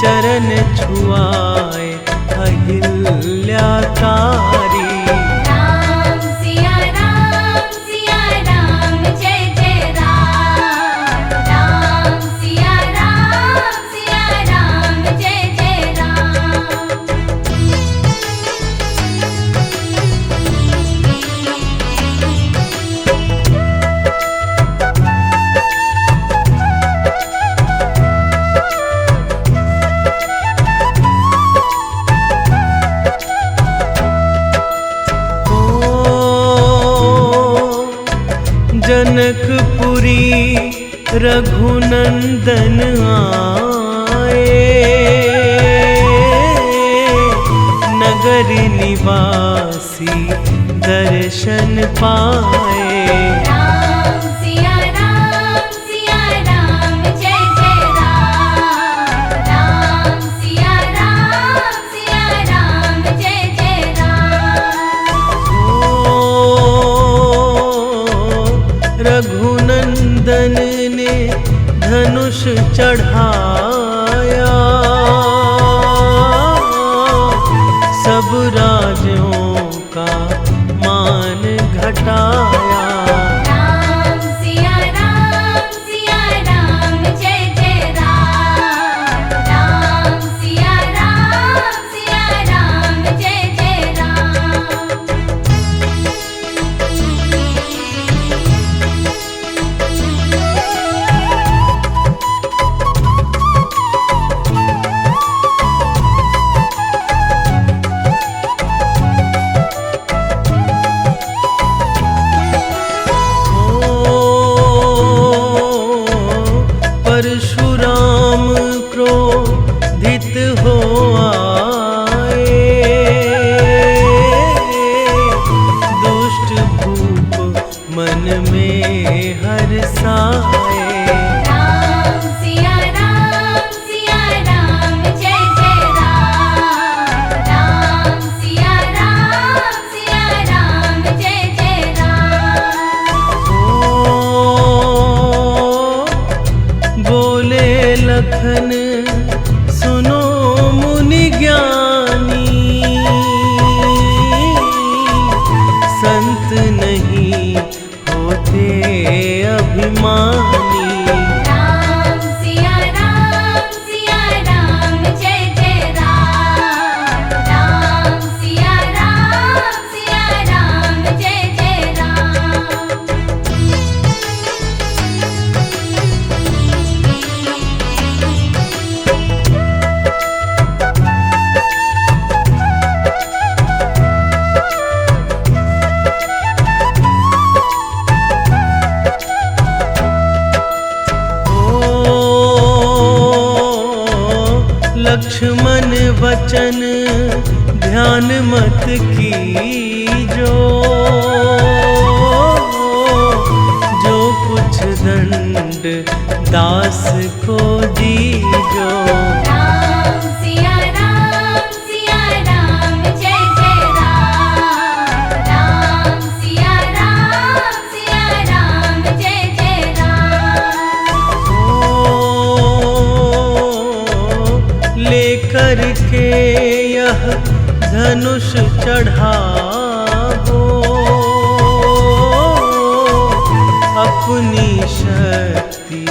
चरण छुआए अहिल्याकारी। राम सिया राम जय जय राम। राम सिया राम जय जय राम। जनकपुरी रघुनंदन आए। नगर निवासी दर्शन पाए। राम सिया राम जय जय राम। राम सिया राम जय जय राम। रघुनंदन ने धनुष चढ़ाया। सब राजों का मान घटाया। राम सिया राम जय जय राम। राम सिया राम जय जय राम। मन में हर साए। राम सिया राम जय जय राम। राम सिया राम जय जय राम। ओ बोले लखन सुनो मुनि ज्ञानी, संत नहीं होते अभिमानी। राम सिया राम जय जय राम। राम सिया राम जय जय राम। लक्ष्मण वचन ध्यान मत कीजो, जो कुछ दंड दास को दीजो। राम सिया राम जय जय राम। राम सिया राम जय जय राम। लेकर के यह धनुष चढ़ाओ, अपनी शक्ति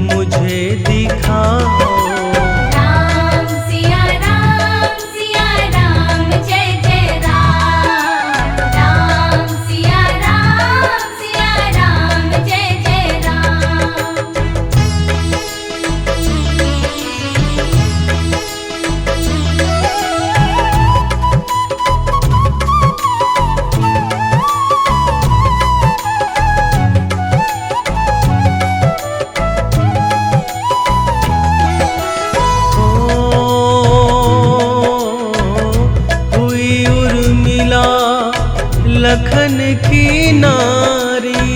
मुझे दिखाओ। राम सिया राम जय जय राम। राम सिया राम जय जय राम। हुई उर्मिला लखन की नारी,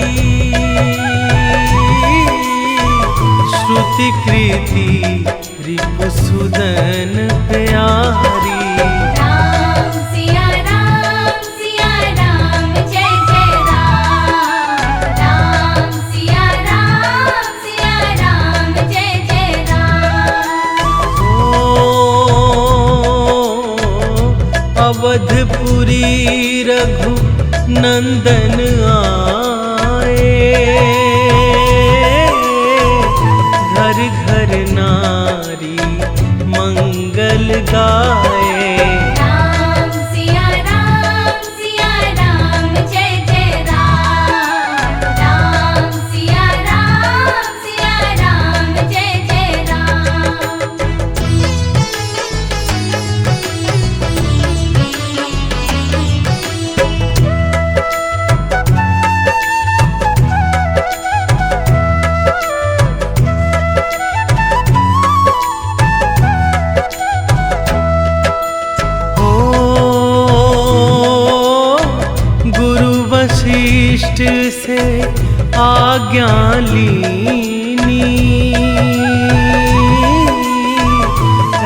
श्रुति कृति रिपुसुदन प्यारी। राम सिया राम जय जय राम। राम सिया राम जय जय राम। अवधपुरी रघु नंदन आए, घर घर नारी मंगल गाए। राम सिया राम जय जय राम। राम सिया राम जय जय राम। वशिष्ठ से आज्ञा लीनी,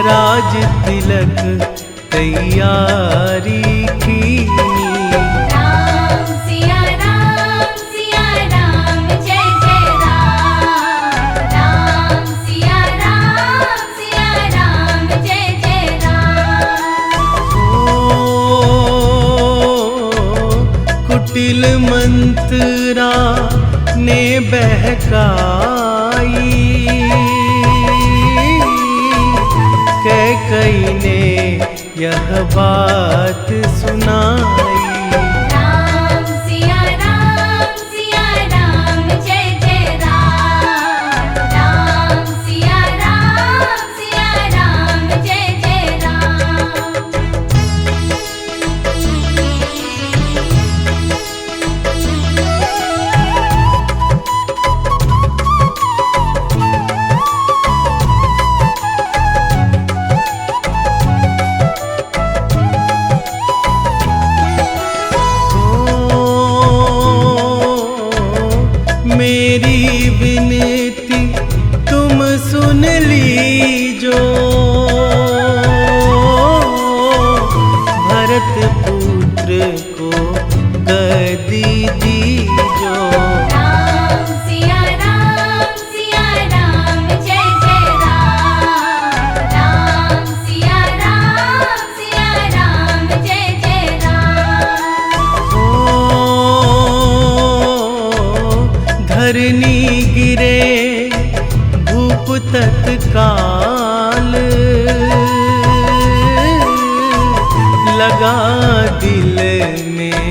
राज तिलक तैयारी कीनी। राम सिया राम जय जय राम। राम सिया राम जय जय राम। कुटिल मंत्रा ने बहकाई, कैकई ने यह बात सुनाई। राम सिया राम जय जय राम। राम सिया राम जय जय राम। गदी दीजो। राम सिया राम जय जय राम। राम सिया राम जय जय राम। ओ धरनी गिरे भूप तत्काल, लगा दिल में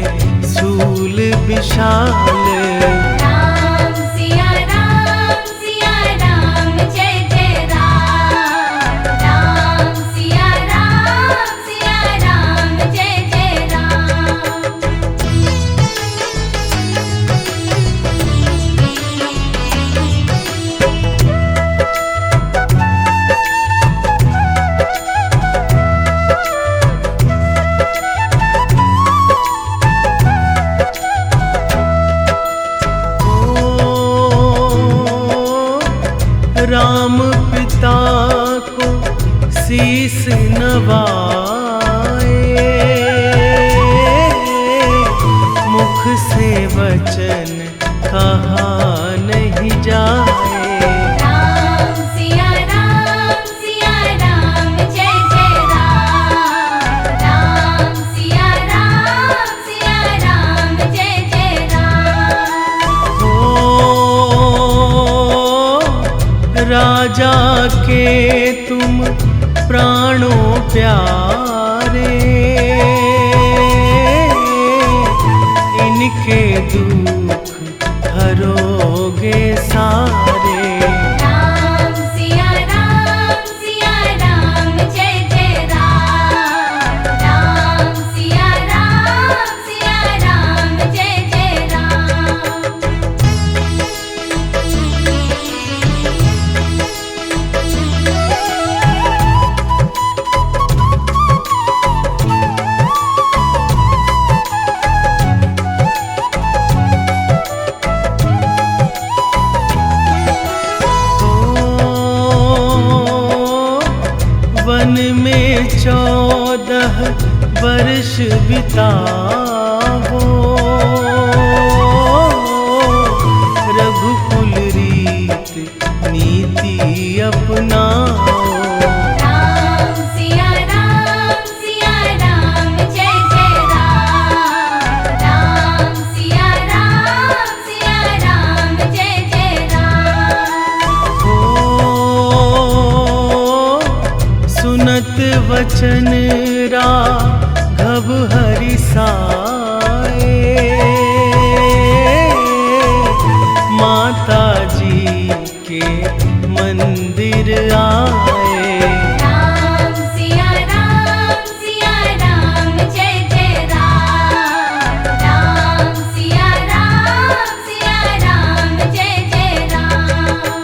सूल विशाल। राम सिया राम जय जय राम। राम सिया राम जय जय राम। राम पिता को शीस नवाए, मुख से वचन कहा नहीं जाए। राम सिया राम जय जय राम। राम सिया राम जय जय राम। ओ राजा के तुम प्राणों प्यारे, इनके दुख हरोगे सारे। राम सिया राम जय जय राम। राम सिया राम जय जय राम। वन में 14 वर्ष बिताओ, रघुकुल रीत नीति अपनाओ। राम सिया राम जय जय राम। राम सिया राम जय जय राम। ओ सुनत वचन राघव हरि साए, माता जी के मंदिर आए। राम सिया राम जय जय राम। राम सिया राम जय जय राम।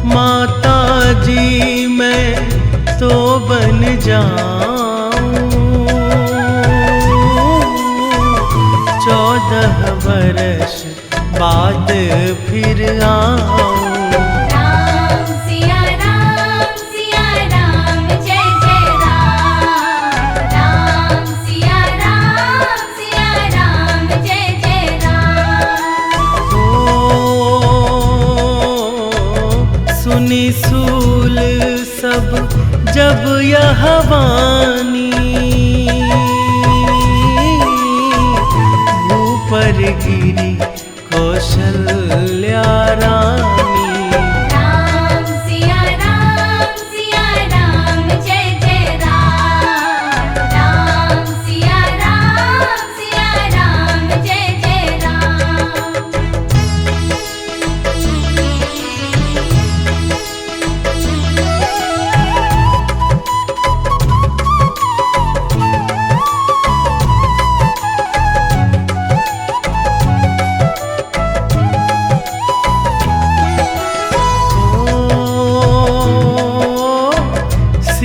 माता जी मैं तो बन जाऊं, 14 वर्ष बाद फिर आऊं। राम सिया राम जय जय राम। राम सिया राम जय जय राम। ओ सुनी सूल सब जब यह वानी, भूपर गिरी कौशल्या रानी। राम सिया राम जय जय राम। राम सिया राम जय जय राम।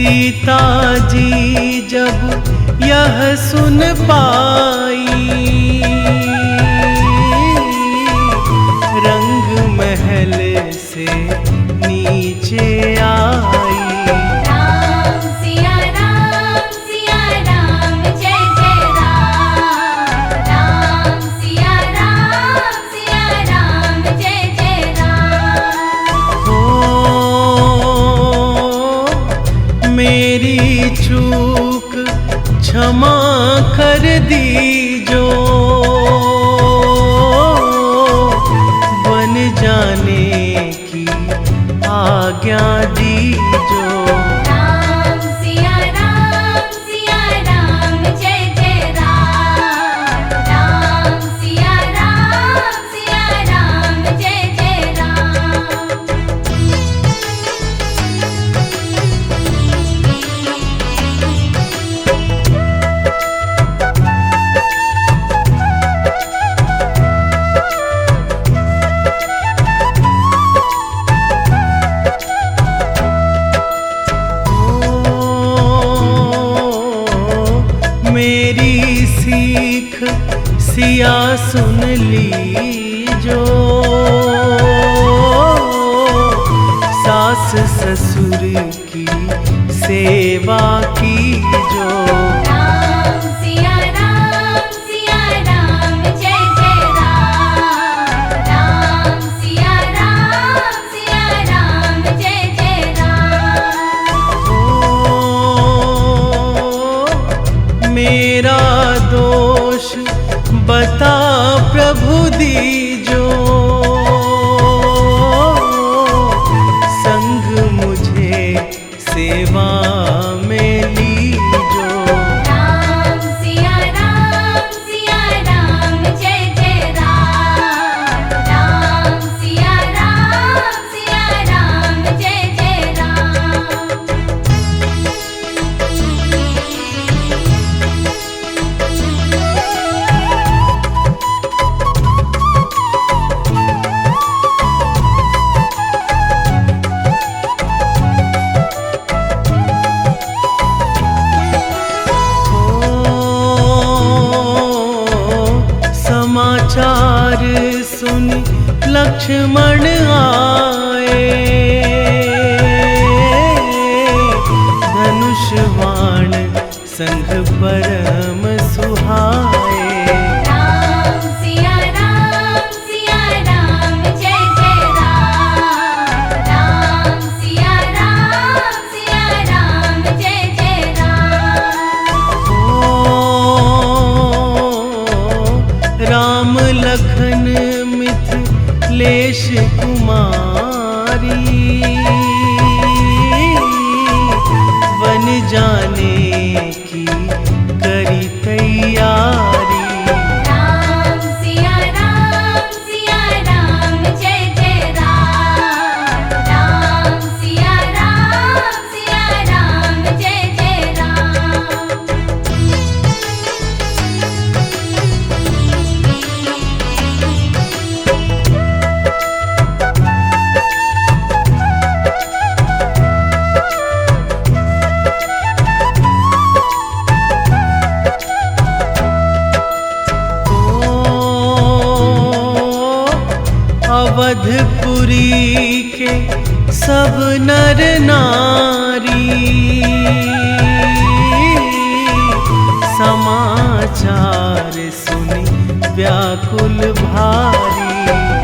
सीता जी जब यह सुन पाई, रंग महल से नीचे आई। राम सिया राम जय जय राम। राम सिया राम जय जय राम। हो मेरी चूक क्षमा कर दीजो, बन जाने की आज्ञा दीजो। राम सिया राम जय जय राम। राम सिया राम जय जय राम। मेरी सीख सिया सुन लीजो, सास ससुर की सेवा कीजो। राम सिया राम जय जय राम। राम सिया राम जय जय राम। ओ मेरा दोष बता प्रभु दीजो, संग मुझे सेवा में लीजो। राम सिया राम जय जय राम। राम सिया राम जय जय राम। समाचार सुन लक्ष्मण आए, धनुष बाण संग परम सुहाए। राम सिया राम जय जय राम। राम सिया राम जय जय राम। ओ राम लखन मिथिलेश कुमारी, बन जाने की करी तैयारी। राम सिया राम जय जय राम। राम सिया राम जय जय राम। अवधपुरी के सब नर नारी, समाचार सुनी व्याकुल भारी।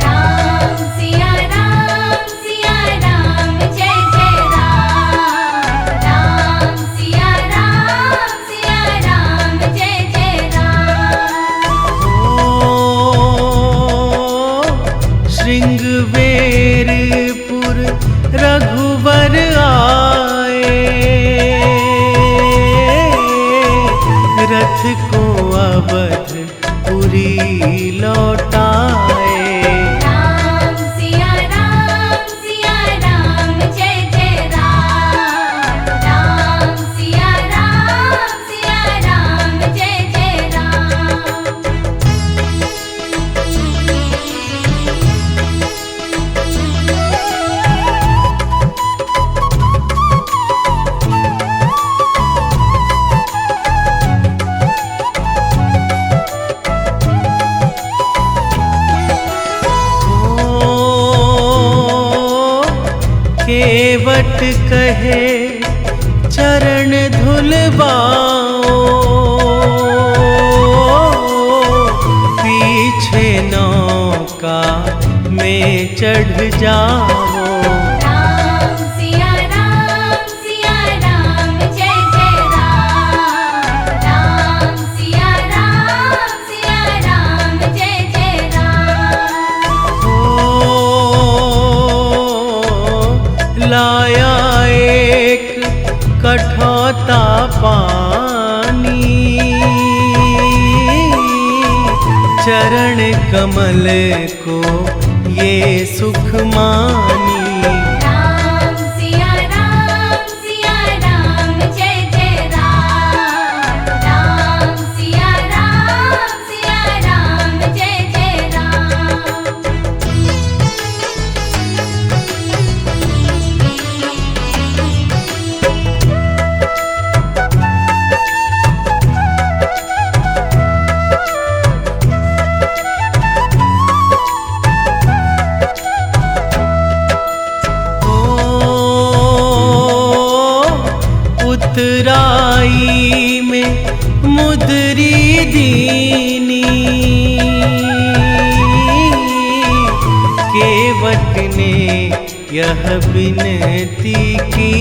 राम सिया राम जय जय राम। राम सिया राम जय जय राम। श्रृंगवेरपुर रघुवर आए, रथ को अवधपुरी लौटाए। राम सिया राम जय जय राम। राम सिया राम जय जय राम। बाओ पीछे नौका में चढ़ जाओ। राम सिया राम जय जय राम। राम सिया राम जय जय राम। ओ लाया एक कठौता पानी, चरण कमल को ये सुख मानी। राम सिया राम जय जय राम। राम सिया राम जय जय राम। उतराई में मुदरी दीनी, केवट ने यह विनती की।